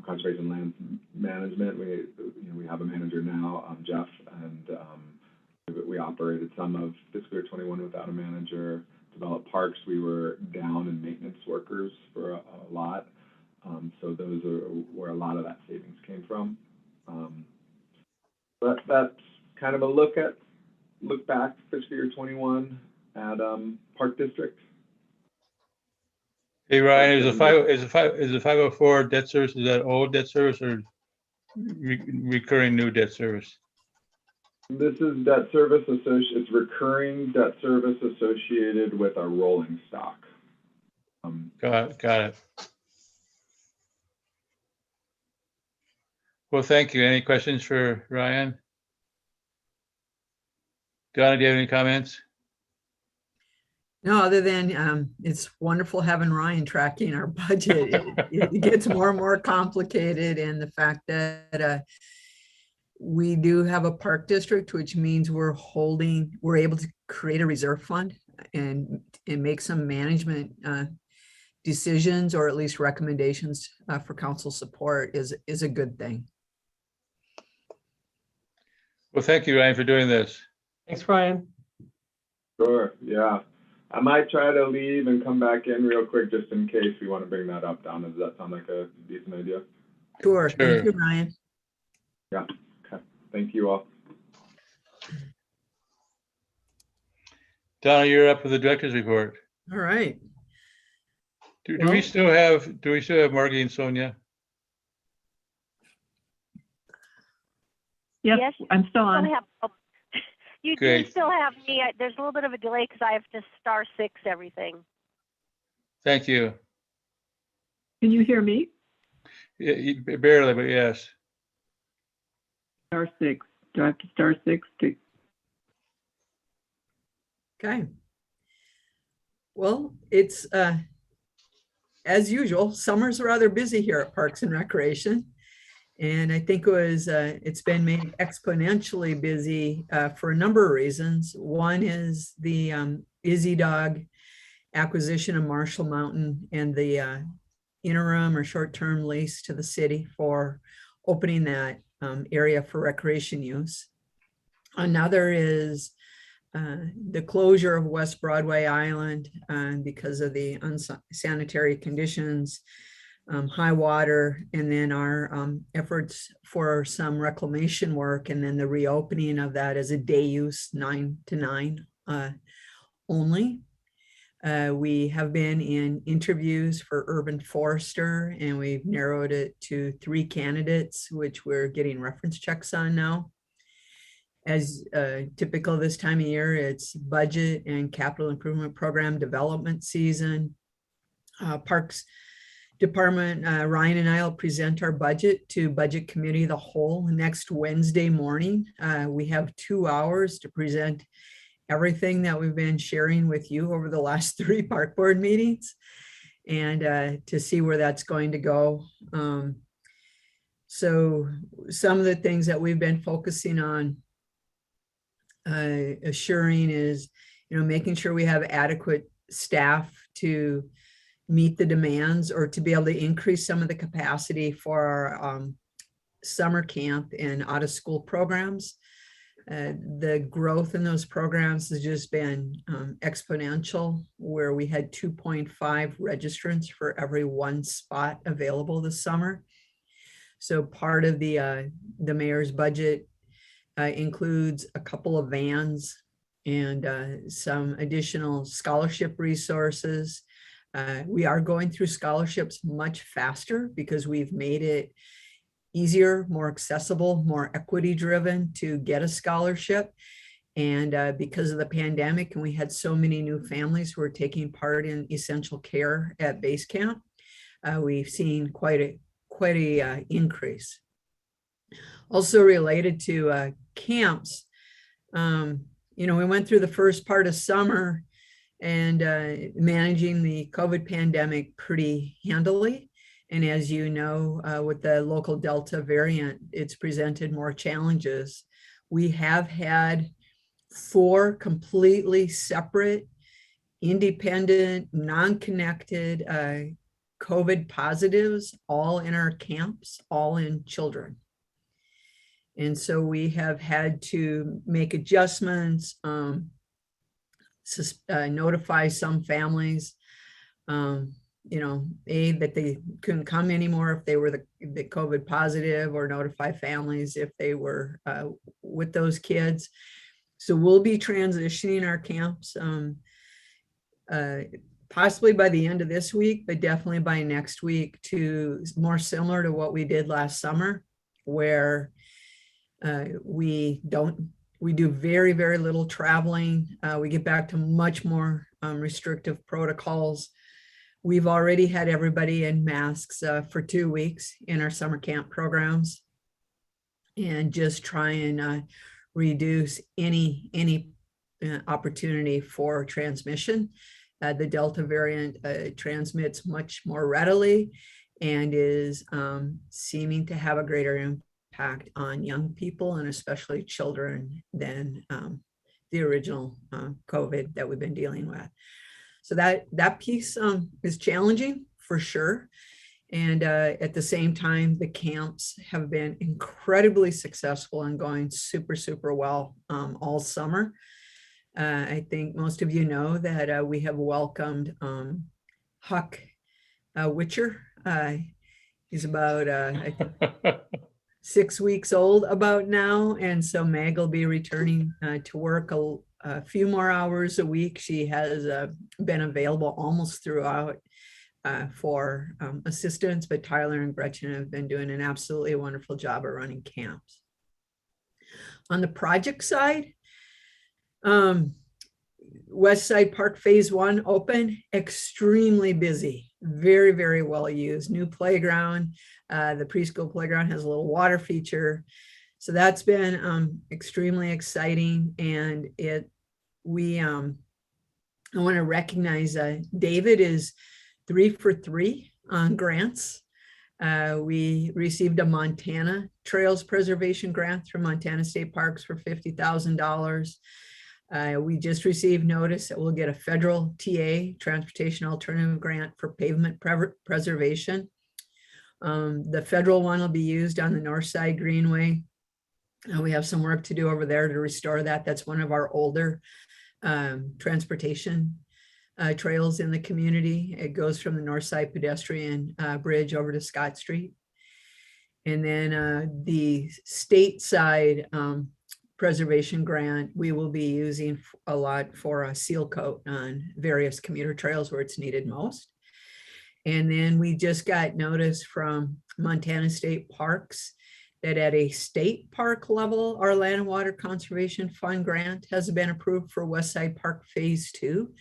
Conservation lands management, we have a manager now, Jeff, and we operated some of fiscal year 21 without a manager. Developed parks, we were down in maintenance workers for a lot. So those are where a lot of that savings came from. But that's kind of a look back fiscal year 21 at Park District. Hey Ryan, is the 504 debt service, is that old debt service or recurring new debt service? This is debt service it's recurring debt service associated with our rolling stock. Got it. Well, thank you. Any questions for Ryan? Donna, do you have any comments? No, other than it's wonderful having Ryan tracking our budget. It gets more and more complicated, and the fact that we do have a park district, which means we're able to create a reserve fund and make some management decisions, or at least recommendations for council support is a good thing. Well, thank you, Ryan, for doing this. Thanks, Brian. Sure, yeah. I might try to leave and come back in real quick just in case we want to bring that up, Donna. Does that sound like a decent idea? Sure. Sure. Thank you, Ryan. Yeah, okay. Thank you all. Donna, you're up with the director's report. All right. Do Well- we still have Margie and Sonia? Yes, Yes, I'm still on. You do Great. still have me. There's a little bit of a delay because I have to *6 everything. Thank you. Can you hear me? Barely, but yes. *6. Do I have to *6 to? Okay. Well, it's as usual, summer's rather busy here at Parks and Recreation. And I think it's been made exponentially busy for a number of reasons. One is the Izzy Dog acquisition of Marshall Mountain and the interim or short-term lease to the city for opening that area for recreation use. Another is the closure of West Broadway Island because of the unsanitary conditions, high water, and then our efforts for some reclamation work, and then the reopening of that as a day use 9 to 9 only. We have been in interviews for urban forester, and we've narrowed it to 3 candidates, which we're getting reference checks on now. As typical this time of year, it's budget and capital improvement program development season. Parks Department, Ryan and I will present our budget to Budget Committee of the Whole next Wednesday morning. We have 2 hours to present everything that we've been sharing with you over the last 3 park board meetings and to see where that's going to go. So some of the things that we've been focusing on assuring is, making sure we have adequate staff to meet the demands or to be able to increase some of the capacity for our summer camp and out of school programs. The growth in those programs has just been exponential, where we had 2.5 registrants for every 1 spot available this summer. So part of the mayor's budget includes a couple of vans and some additional scholarship resources. We are going through scholarships much faster because we've made it easier, more accessible, more equity driven to get a scholarship. And because of the pandemic, and we had so many new families who are taking part in essential care at base camp, we've seen quite a increase. Also related to camps, we went through the first part of summer and managing the COVID pandemic pretty handily. And as you know, with the local Delta variant, it's presented more challenges. We have had 4 completely separate, independent, non-connected COVID positives, all in our camps, all in children. And so we have had to make adjustments, notify some families, that they couldn't come anymore if they were the COVID positive, or notify families if they were with those kids. So we'll be transitioning our camps possibly by the end of this week, but definitely by next week to more similar to what we did last summer, where we do very, very little traveling. We get back to much more restrictive protocols. We've already had everybody in masks for 2 weeks in our summer camp programs, and just try and reduce any opportunity for transmission. The Delta variant transmits much more readily and is seeming to have a greater impact on young people, and especially children, than the original COVID that we've been dealing with. So that piece is challenging for sure. And at the same time, the camps have been incredibly successful and going super, super well all summer. I think most of you know that we have welcomed Huck Witcher. He's about I think 6 weeks old about now. And so Meg will be returning to work a few more hours a week. She has been available almost throughout for assistance, but Tyler and Gretchen have been doing an absolutely wonderful job of running camps. On the project side, West Side Park Phase 1 open, extremely busy, very, very well used. New playground, the preschool playground has a little water feature. So that's been extremely exciting. And I want to recognize David is 3 for 3 on grants. We received a Montana Trails Preservation grant through Montana State Parks for $50,000. We just received notice that we'll get a federal TA, Transportation Alternative Grant for pavement preservation. The federal one will be used on the North Side Greenway. We have some work to do over there to restore that. That's one of our older transportation trails in the community. It goes from the North Side Pedestrian Bridge over to Scott Street. And then the state side preservation grant, we will be using a lot for a seal coat on various commuter trails where it's needed most. And then we just got notice from Montana State Parks that at a state park level, our Land and Water Conservation Fund grant has been approved for West Side Park Phase 2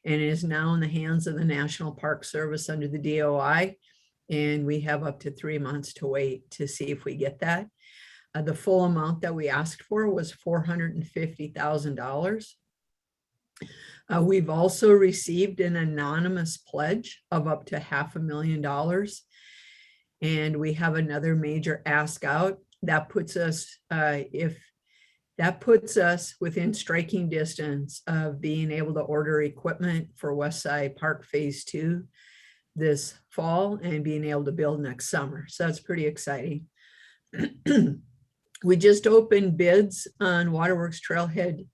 and is now in the hands of the National Park Service under the DOI. And we have up to 3 months to wait to see if we get that. The full amount that we asked for was $450,000. We've also received an anonymous pledge of up to $500,000. And we have another major ask out that puts us, within striking distance of being able to order equipment for West Side Park Phase 2 this fall and being able to build next summer. So that's pretty exciting. We just opened bids on Waterworks Trailhead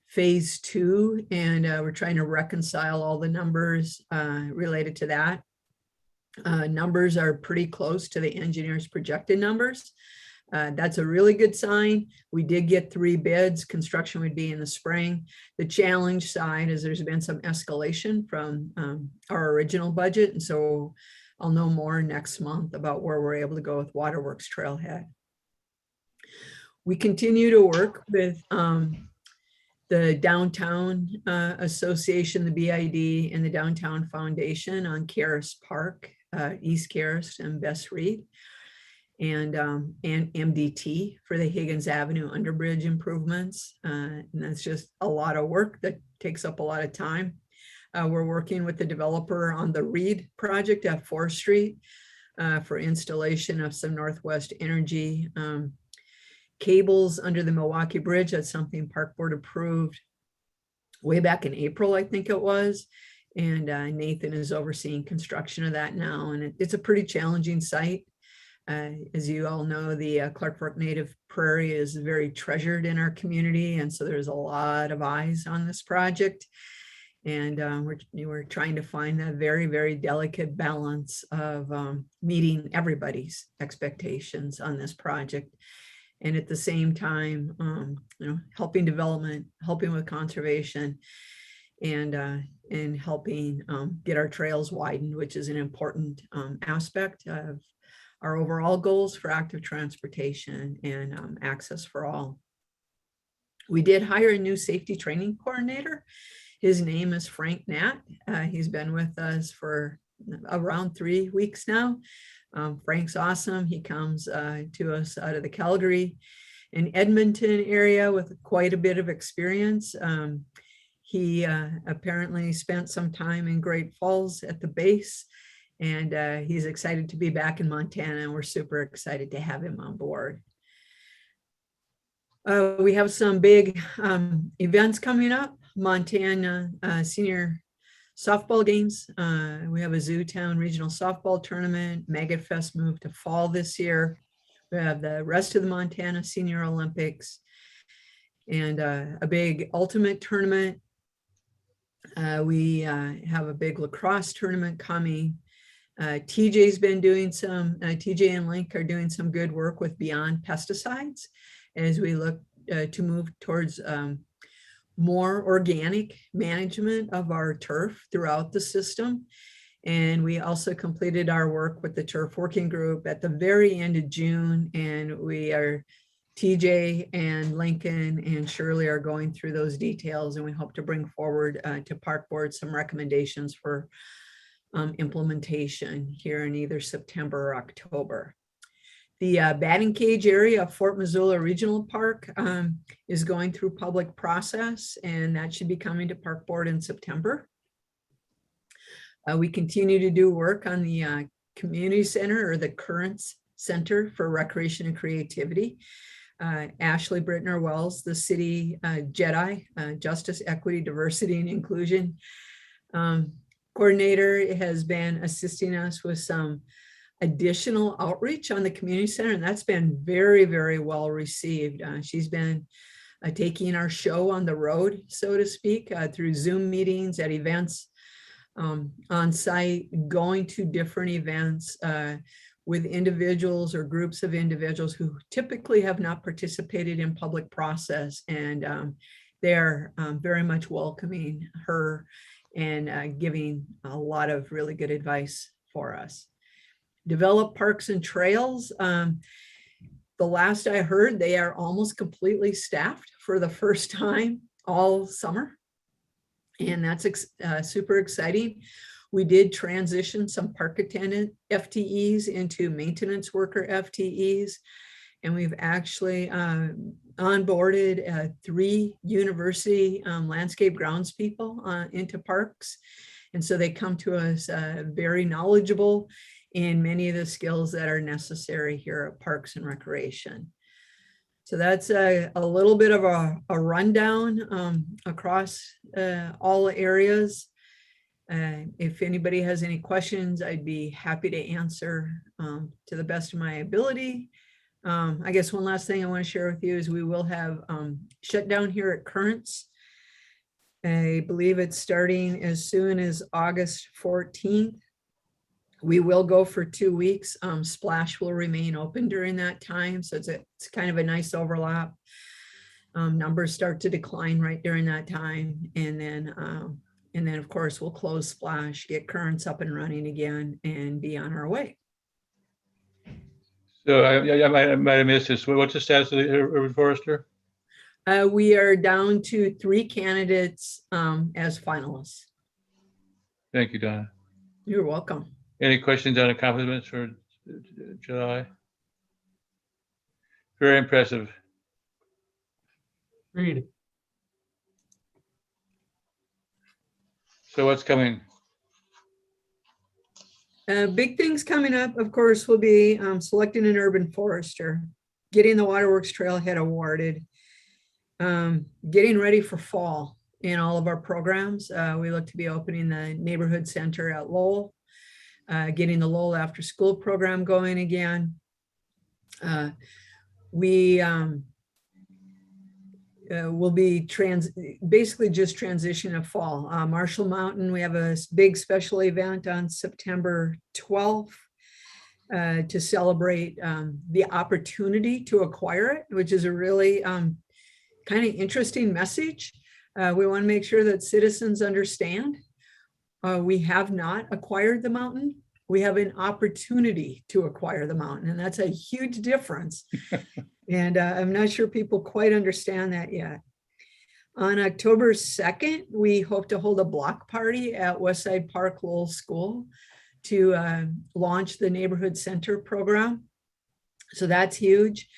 Phase 2, and we're trying to reconcile all the numbers related to that. Numbers are pretty close to the engineer's projected numbers. That's a really good sign. We did get 3 bids. Construction would be in the spring. The challenge side is there's been some escalation from our original budget. And so I'll know more next month about where we're able to go with Waterworks Trailhead. We continue to work with the Downtown Association, the BID, and the Downtown Foundation on Caris Park, East Caris and Bess Reed, and MDT for the Higgins Avenue Underbridge improvements. And that's just a lot of work that takes up a lot of time. We're working with the developer on the Reed project at 4th Street for installation of some Northwest Energy cables under the Milwaukee Bridge. That's something Park Board approved way back in April, I think it was. And Nathan is overseeing construction of that now. And it's a pretty challenging site. As you all know, the Clark Fork Native Prairie is very treasured in our community. And so there's a lot of eyes on this project. And we're trying to find that very, very delicate balance of meeting everybody's expectations on this project. And at the same time, helping development, helping with conservation, and helping get our trails widened, which is an important aspect of our overall goals for active transportation and access for all. We did hire a new safety training coordinator. His name is Frank Nat. He's been with us for around 3 weeks now. Frank's awesome. He comes to us out of the Calgary and Edmonton area with quite a bit of experience. He apparently spent some time in Great Falls at the base, and he's excited to be back in Montana, and we're super excited to have him on board. We have some big events coming up. Montana Senior Softball games, we have a Zootown Regional Softball Tournament. Maggot Fest moved to fall this year. We have the rest of the Montana Senior Olympics and a big ultimate tournament. We have a big lacrosse tournament coming. TJ's been doing some, TJ and Link are doing some good work with Beyond Pesticides as we look to move towards more organic management of our turf throughout the system. And we also completed our work with the turf working group at the very end of June. And we are, TJ and Lincoln and Shirley are going through those details, and we hope to bring forward to Park Board some recommendations for implementation here in either September or October. The batting cage area of Fort Missoula Regional Park is going through public process, and that should be coming to Park Board in September. We continue to do work on the community center, or the Currents Center for Recreation and Creativity. Ashley Brittner Wells, the city Jedi, Justice, Equity, Diversity, and Inclusion coordinator, has been assisting us with some additional outreach on the community center, and that's been very, very well received. She's been taking our show on the road, so to speak, through Zoom meetings, at events on site, going to different events with individuals or groups of individuals who typically have not participated in public process, and they're very much welcoming her and giving a lot of really good advice for us. Develop parks and trails. The last I heard, they are almost completely staffed for the first time all summer. And that's super exciting. We did transition some park attendant FTEs into maintenance worker FTEs. And we've actually onboarded 3 university landscape grounds people into parks. And so they come to us very knowledgeable in many of the skills that are necessary here at Parks and Recreation. So that's a little bit of a rundown across all areas. If anybody has any questions, I'd be happy to answer to the best of my ability. I guess one last thing I want to share with you is we will have shutdown here at Currents. I believe it's starting as soon as August 14th. We will go for 2 weeks. Splash will remain open during that time. So it's kind of a nice overlap. Numbers start to decline right during that time. And then of course we'll close Splash, get Currents up and running again, and be on our way. So I might have missed this. What's the status of the urban forester? We are down to 3 candidates as finalists. Thank you, Donna. You're welcome. Any questions on accomplishments for July? Very impressive. Agreed. So what's coming? Big things coming up, of course, will be selecting an urban forester, getting the Waterworks Trailhead awarded, getting ready for fall in all of our programs. We look to be opening the neighborhood center at Lowell, getting the Lowell after school program going again. We will be basically just transition of fall. Marshall Mountain, we have a big special event on September 12th to celebrate the opportunity to acquire it, which is a really kind of interesting message. We want to make sure that citizens understand we have not acquired the mountain. We have an opportunity to acquire the mountain, and that's a huge difference. And I'm not sure people quite understand that yet. On October 2nd, we hope to hold a block party at Westside Park Lowell School to launch the neighborhood center program. So that's huge.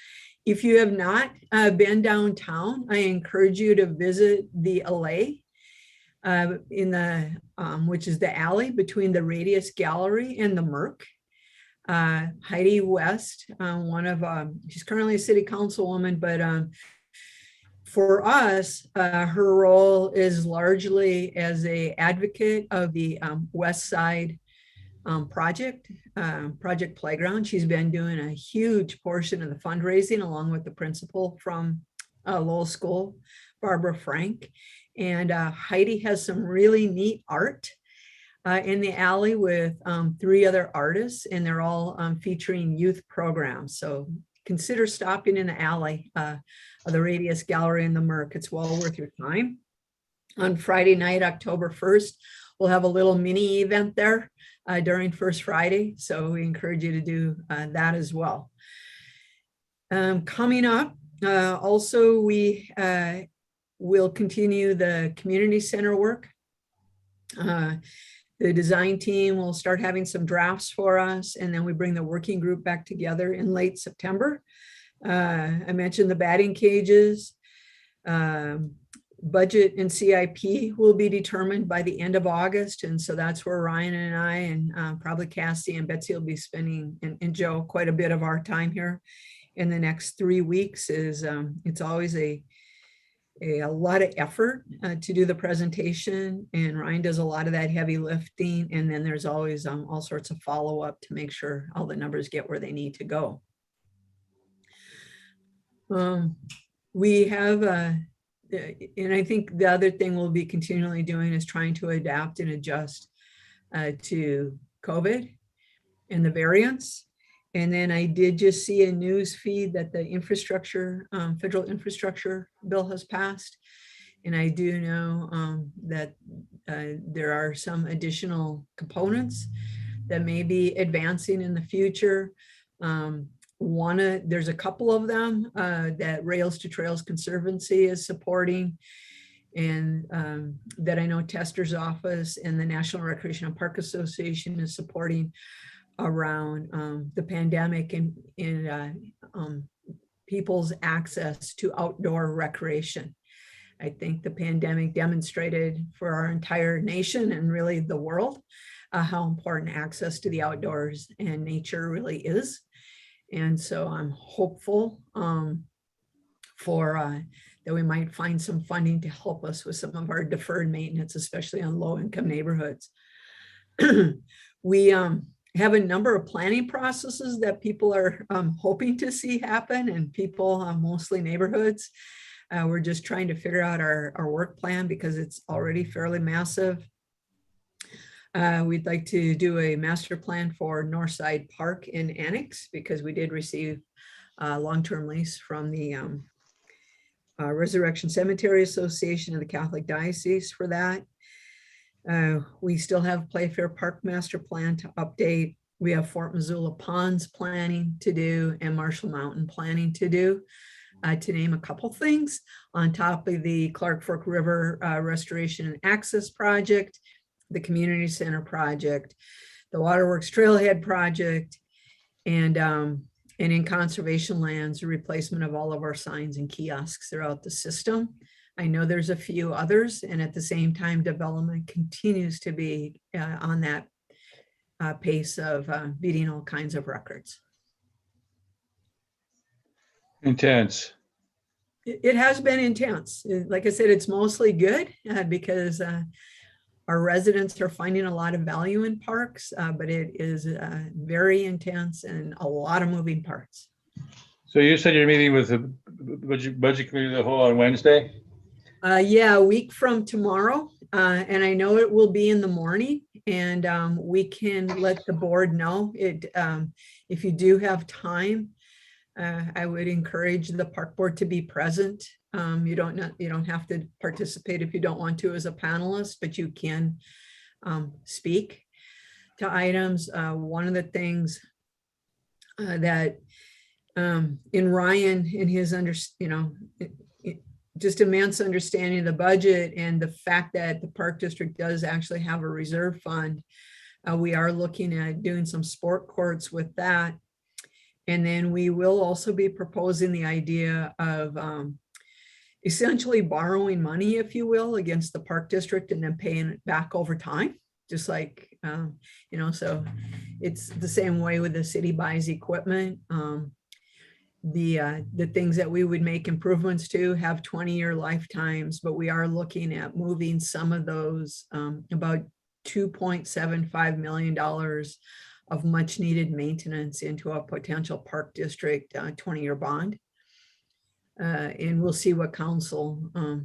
If you have not been downtown, I encourage you to visit the Alley which is the alley between the Radius Gallery and the Merc. Heidi West, she's currently a city councilwoman, but For us, her role is largely as a advocate of the West Side Project Playground. She's been doing a huge portion of the fundraising along with the principal from Lowell School, Barbara Frank. And Heidi has some really neat art in the alley with 3 other artists, and they're all featuring youth programs. So consider stopping in the alley of the Radius Gallery in the Merc. It's well worth your time. On Friday night, October 1st, we'll have a little mini event there during First Friday. So we encourage you to do that as well. Coming up, also we will continue the community center work. The design team will start having some drafts for us, and then we bring the working group back together in late September. I mentioned the batting cages. Budget and CIP will be determined by the end of August. And so that's where Ryan and I and probably Cassie and Betsy will be spending, and Joe, quite a bit of our time here in the next 3 weeks. It's always a lot of effort to do the presentation, and Ryan does a lot of that heavy lifting. And then there's always all sorts of follow-up to make sure all the numbers get where they need to go. We have, and I think the other thing we'll be continually doing is trying to adapt and adjust to COVID and the variants. And then I did just see a news feed that the infrastructure, federal infrastructure bill has passed. And I do know that there are some additional components that may be advancing in the future. There's a couple of them that Rails to Trails Conservancy is supporting, and that I know Tester's office and the National Recreation and Park Association is supporting around the pandemic and people's access to outdoor recreation. I think the pandemic demonstrated for our entire nation and really the world how important access to the outdoors and nature really is. And so I'm hopeful that we might find some funding to help us with some of our deferred maintenance, especially on low-income neighborhoods. We have a number of planning processes that people are hoping to see happen, and people, mostly neighborhoods. We're just trying to figure out our work plan because it's already fairly massive. We'd like to do a master plan for Northside Park in Annex because we did receive a long-term lease from the Resurrection Cemetery Association of the Catholic Diocese for that. We still have Playfair Park Master Plan to update. We have Fort Missoula Ponds planning to do and Marshall Mountain planning to do, to name a couple things, on top of the Clark Fork River Restoration and Access Project, the Community Center Project, the Waterworks Trailhead Project, and in conservation lands, the replacement of all of our signs and kiosks throughout the system. I know there's a few others, and at the same time, development continues to be on that pace of beating all kinds of records. Intense. It has been intense. Like I said, it's mostly good because our residents are finding a lot of value in parks, but it is very intense and a lot of moving parts. So you said you're meeting with the budget committee of the whole on Wednesday? Yeah, a week from tomorrow. And I know it will be in the morning, and we can let the board know it. If you do have time, I would encourage the park board to be present. You don't have to participate if you don't want to as a panelist, but you can speak to items. One of the things that in Ryan, in his just immense understanding of the budget and the fact that the park district does actually have a reserve fund, we are looking at doing some sport courts with that. And then we will also be proposing the idea of essentially borrowing money, if you will, against the park district and then paying it back over time. Just like, so it's the same way with the city buys equipment. the things that we would make improvements to have 20-year lifetimes, but we are looking at moving some of those, about $2.75 million of much needed maintenance into a potential park district 20-year bond. And we'll see what council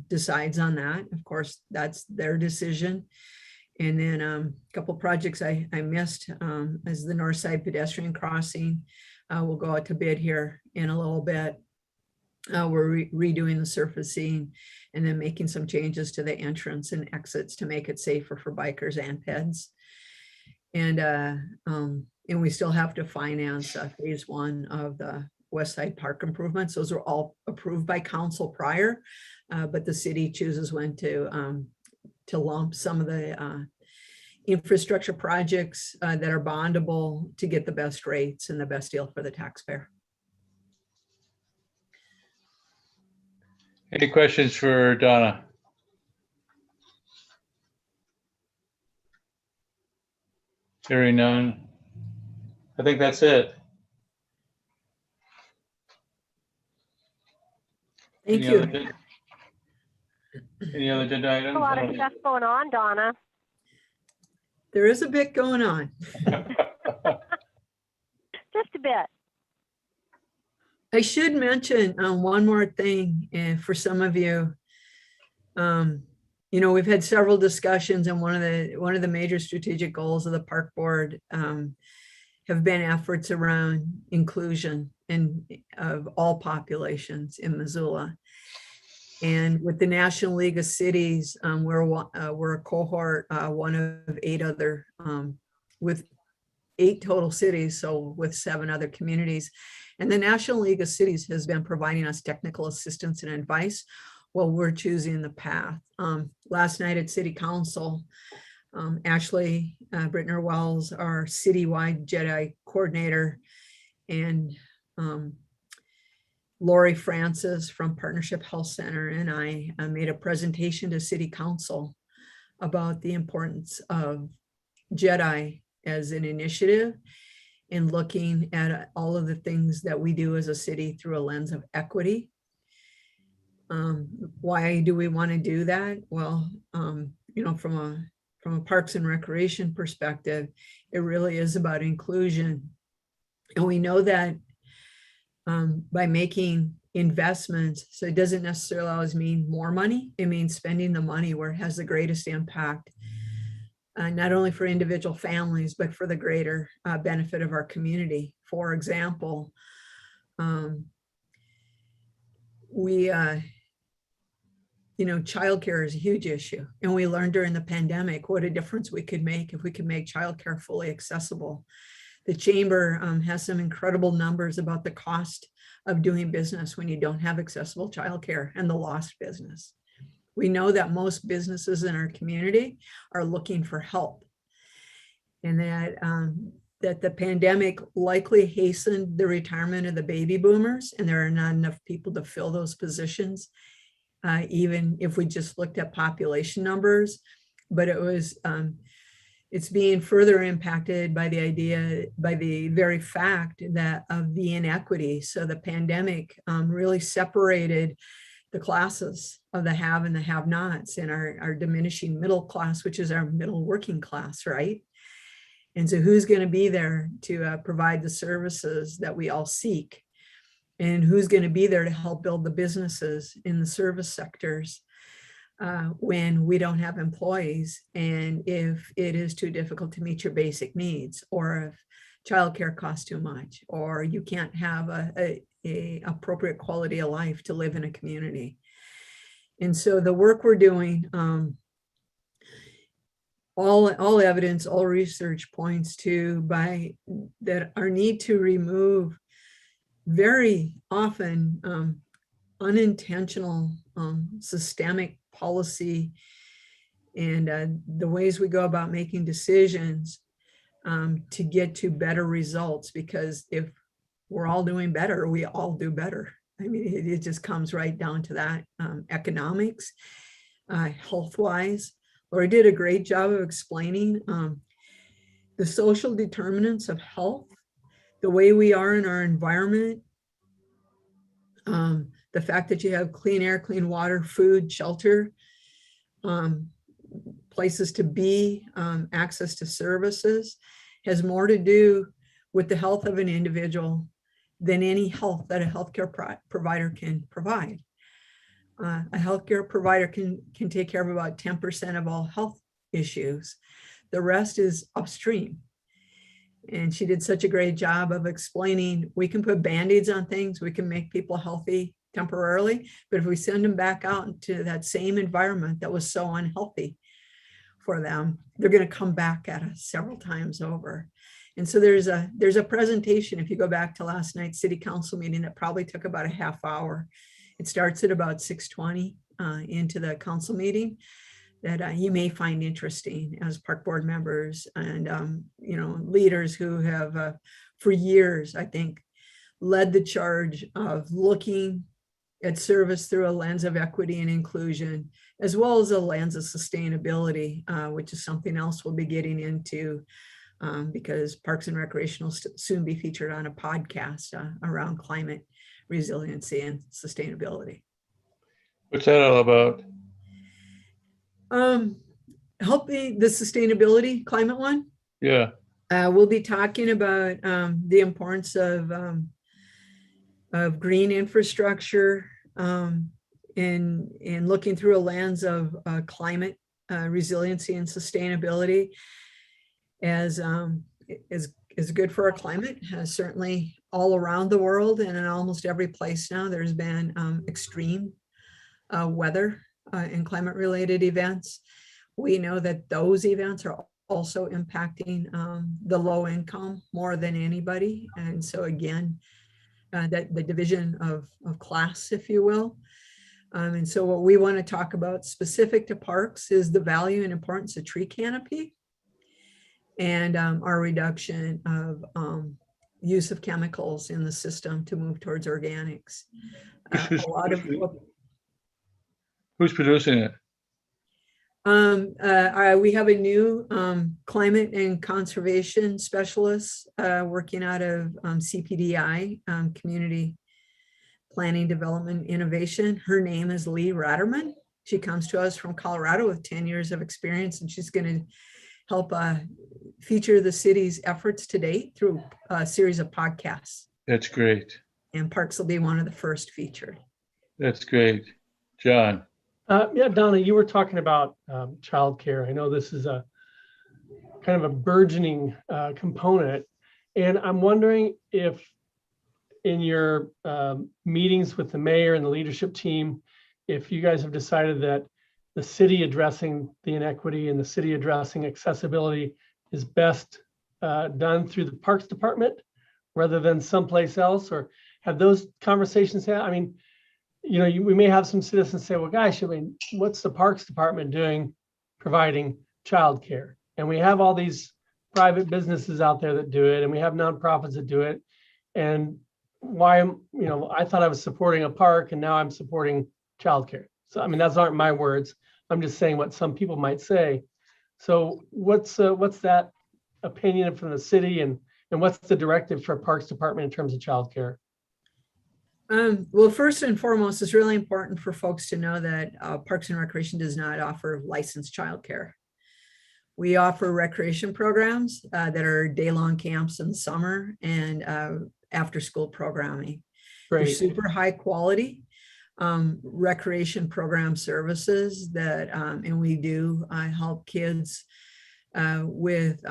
decides on that. Of course, that's their decision. And then a couple projects I missed is the north side pedestrian crossing. We'll go out to bid here in a little bit. We're redoing the surfacing and then making some changes to the entrance and exits to make it safer for bikers and peds. And we still have to finance phase 1 of the West Side Park improvements. Those were all approved by council prior, but the city chooses when to lump some of the infrastructure projects that are bondable to get the best rates and the best deal for the taxpayer. Any questions for Donna? Hearing none. I think that's it. Thank Any you. Any other agenda items? A lot of stuff going on, Donna. There is a bit going on. Just a bit. I should mention one more thing for some of you. You know, we've had several discussions, and one of the major strategic goals of the park board have been efforts around inclusion of all populations in Missoula. And with the National League of Cities, we're a cohort, one of 8 other, with 8 total cities, so with 7 other communities. And the National League of Cities has been providing us technical assistance and advice while we're choosing the path. Last night at City Council, Ashley Brittner Wells, our citywide JEDI coordinator, and Lori Francis from Partnership Health Center and I made a presentation to City Council about the importance of JEDI as an initiative in looking at all of the things that we do as a city through a lens of equity. Why do we want to do that? Well, you know, from a Parks and Recreation perspective, it really is about inclusion. And we know that by making investments, so it doesn't necessarily always mean more money, it means spending the money where it has the greatest impact, not only for individual families, but for the greater benefit of our community. For example, you know, childcare is a huge issue. And we learned during the pandemic what a difference we could make if we could make childcare fully accessible. The chamber has some incredible numbers about the cost of doing business when you don't have accessible childcare and the lost business. We know that most businesses in our community are looking for help, and that the pandemic likely hastened the retirement of the baby boomers, and there are not enough people to fill those positions, even if we just looked at population numbers. But it's being further impacted by the very fact that of the inequity. So the pandemic really separated the classes of the have and the have-nots, and our diminishing middle class, which is our middle working class, right? And so who's going to be there to provide the services that we all seek? And who's going to be there to help build the businesses in the service sectors when we don't have employees, and if it is too difficult to meet your basic needs, or if childcare costs too much, or you can't have a appropriate quality of life to live in a community. And so the work we're doing, all evidence, all research points to that our need to remove very often unintentional systemic policy and the ways we go about making decisions to get to better results. Because if we're all doing better, we all do better. I mean, it just comes right down to that. Economics, health-wise. Lori did a great job of explaining the social determinants of health, the way we are in our environment, The fact that you have clean air, clean water, food, shelter, places to be, access to services has more to do with the health of an individual than any health that a healthcare provider can provide. A healthcare provider can take care of about 10% of all health issues. The rest is upstream. And she did such a great job of explaining, we can put Band-Aids on things, we can make people healthy temporarily, but if we send them back out into that same environment that was so unhealthy for them, they're going to come back at us several times over. And so there's a presentation, if you go back to last night's city council meeting, that probably took about a half hour. It starts at about 6:20 into the council meeting, that you may find interesting as park board members and leaders who have for years, I think, led the charge of looking at service through a lens of equity and inclusion, as well as a lens of sustainability, which is something else we'll be getting into because Parks and Recreation will soon be featured on a podcast around climate resiliency and sustainability. What's that all about? Helping the sustainability climate one. Yeah. We'll be talking about the importance of green infrastructure in looking through a lens of climate resiliency and sustainability as good for our climate. Certainly all around the world and in almost every place now, there's been extreme weather and climate related events. We know that those events are also impacting the low income more than anybody. And so again, that the division of class, if you will. And so what we want to talk about specific to parks is the value and importance of tree canopy and our reduction of use of chemicals in the system to move towards organics. Who's producing it? We have a new climate and conservation specialist working out of CPDI, Community Planning Development Innovation. Her name is Lee Ratterman. She comes to us from Colorado with 10 years of experience, and she's going to help feature the city's efforts to date through a series of podcasts. That's great. And parks will be one of the first featured. That's great. John. Yeah, Donna, you were talking about childcare. I know this is a kind of a burgeoning component, and I'm wondering if in your meetings with the mayor and the leadership team, if you guys have decided that the city addressing the inequity and the city addressing accessibility is best done through the Parks Department rather than someplace else, or have those conversations had? I mean, we may have some citizens say, well, gosh, I mean, what's the Parks Department doing providing childcare? And we have all these private businesses out there that do it, and we have nonprofits that do it. And why I thought I was supporting a park and now I'm supporting childcare. So, I mean, those aren't my words. I'm just saying what some people might say. So what's that opinion from the city, and what's the directive for Parks Department in terms of childcare? Well, first and foremost, it's really important for folks to know that Parks and Recreation does not offer licensed childcare. We offer recreation programs that are day-long camps in the summer and after-school programming. They're super high quality recreation program services that, and we do help kids with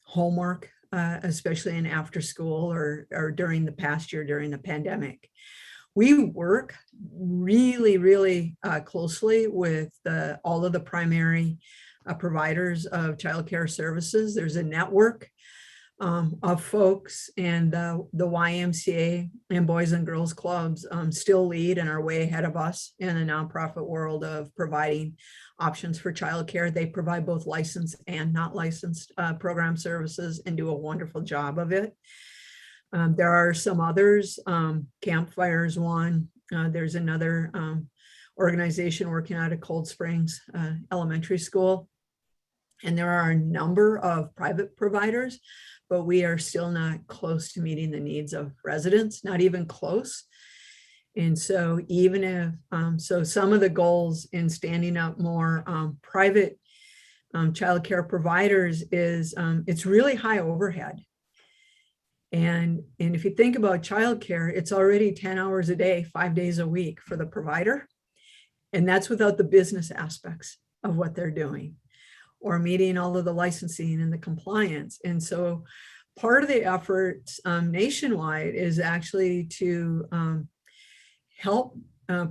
homework, especially in after school or during the past year during the pandemic. We work really, really closely with all of the primary providers of childcare services. There's a network of folks, and the YMCA and Boys and Girls Clubs still lead and are way ahead of us in the nonprofit world of providing options for childcare. They provide both licensed and not licensed program services and do a wonderful job of it. There are some others, Campfire's one. There's another organization working out of Cold Springs Elementary School. And there are a number of private providers, but we are still not close to meeting the needs of residents, not even close. And so even if, so some of the goals in standing up more private childcare providers is it's really high overhead. And if you think about childcare, it's already 10 hours a day, 5 days a week for the provider. And that's without the business aspects of what they're doing or meeting all of the licensing and the compliance. And so part of the efforts nationwide is actually to help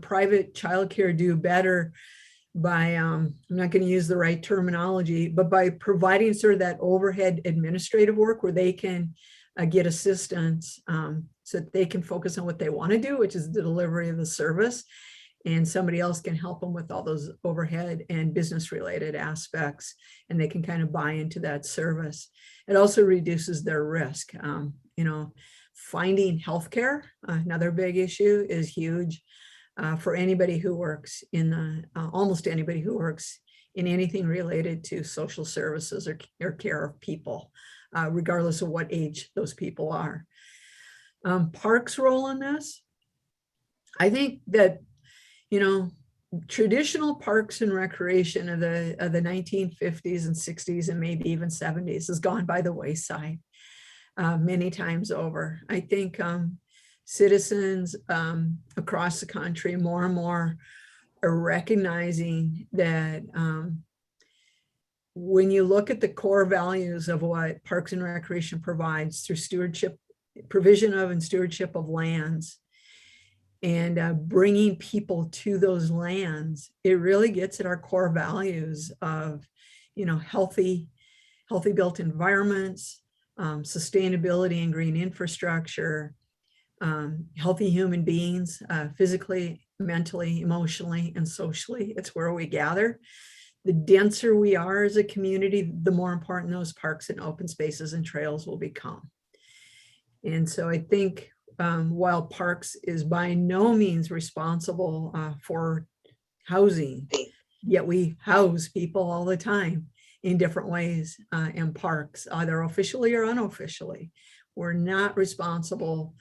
private childcare do better by, I'm not going to use the right terminology, but by providing sort of that overhead administrative work where they can get assistance so that they can focus on what they want to do, which is the delivery of the service. And somebody else can help them with all those overhead and business related aspects, and they can kind of buy into that service. It also reduces their risk. You know, finding healthcare, another big issue, is huge for anybody who works in the, almost anybody who works in anything related to social services or care of people, regardless of what age those people are. Parks' role in this, I think that, you know, traditional parks and recreation of the 1950s and 60s and maybe even 70s has gone by the wayside many times over. I think citizens across the country more and more are recognizing that when you look at the core values of what Parks and Recreation provides through stewardship, provision of and stewardship of lands, and bringing people to those lands, it really gets at our core values of, you know, healthy built environments, sustainability and green infrastructure, healthy human beings, physically, mentally, emotionally, and socially. It's where we gather. The denser we are as a community, the more important those parks and open spaces and trails will become. And so I think while Parks is by no means responsible for housing, yet we house people all the time in different ways in parks, either officially or unofficially. We're not responsible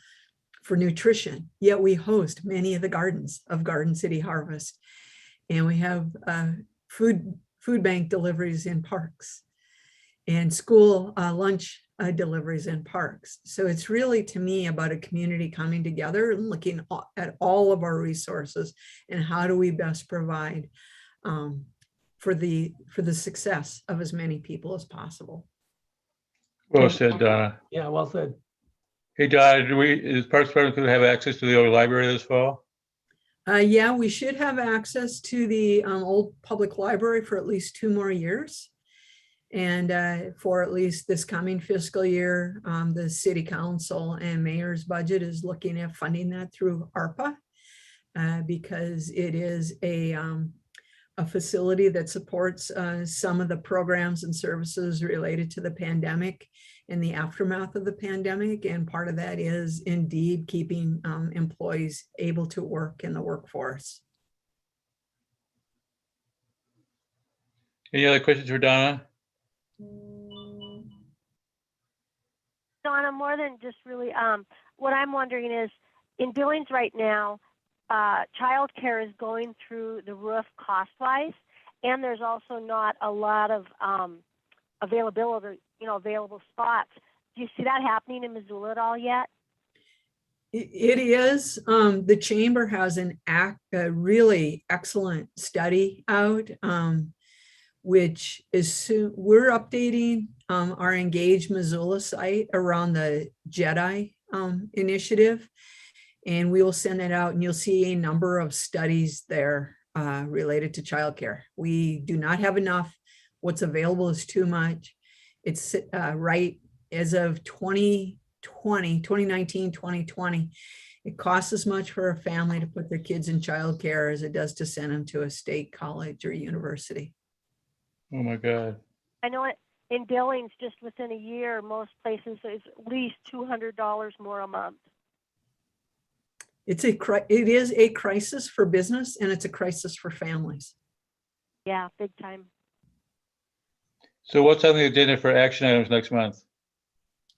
for nutrition, yet we host many of the gardens of Garden City Harvest. And we have food bank deliveries in parks and school lunch deliveries in parks. So it's really, to me, about a community coming together and looking at all of our resources and how do we best provide for the success of as many people as possible. Well said, Donna. Yeah, well said. Hey, Donna, is Parks Department going to have access to the old library this fall? Yeah, we should have access to the old public library for at least 2 more years. And for at least this coming fiscal year, the city council and mayor's budget is looking at funding that through ARPA because it is a facility that supports some of the programs and services related to the pandemic and the aftermath of the pandemic. And part of that is indeed keeping employees able to work in the workforce. Any other questions for Donna? Donna, more than just really, what I'm wondering is, in Billings right now, childcare is going through the roof cost-wise, and there's also not a lot of availability, available spots. Do you see that happening in Missoula at all yet? It is. The chamber has a really excellent study out, which is we're updating our Engage Missoula site around the JEDI initiative, and we will send that out, and you'll see a number of studies there related to childcare. We do not have enough. What's available is too much. It's right as of 2019, 2020. It costs as much for a family to put their kids in childcare as it does to send them to a state college or university. Oh my God. I know it in Billings, just within a year, most places is at least $200 more a month. It is a crisis for business, and it's a crisis for families. Yeah, big time. So what's on the agenda for action items next month?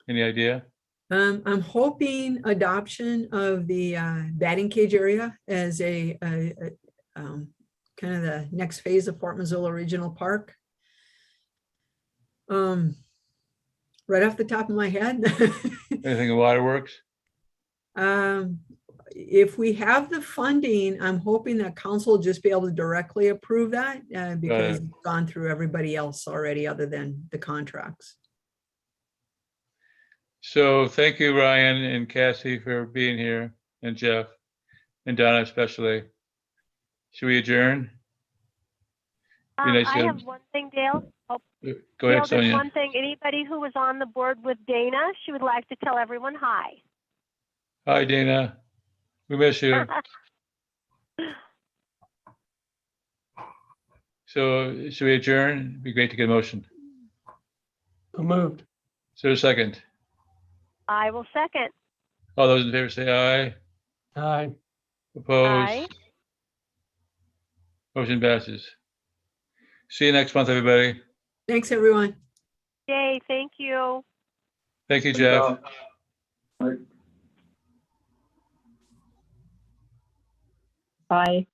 Any idea? I'm hoping adoption of the batting cage area as a kind of the next phase of Fort Missoula Regional Park. Right off the top of my head. Anything in Waterworks? If we have the funding, I'm hoping that council will just be able to directly approve that because it's gone through everybody else already other than the contracts. So thank you, Ryan and Cassie, for being here, and Jeff, and Donna especially. Should we adjourn? Be nice I to- have one thing, Dale. Oh, Go Dale, ahead, there's Sonia. one thing. Anybody who was on the board with Dana, she would like to tell everyone hi. Hi, Dana. We miss you. So should we adjourn? It'd be great to get a motion. So moved. Is there a second? I will second. All those in favor say aye. Aye. Opposed? Aye. Motion passes. See you next month, everybody. Thanks, everyone. Yay, thank you. Thank you, Jeff. Bye.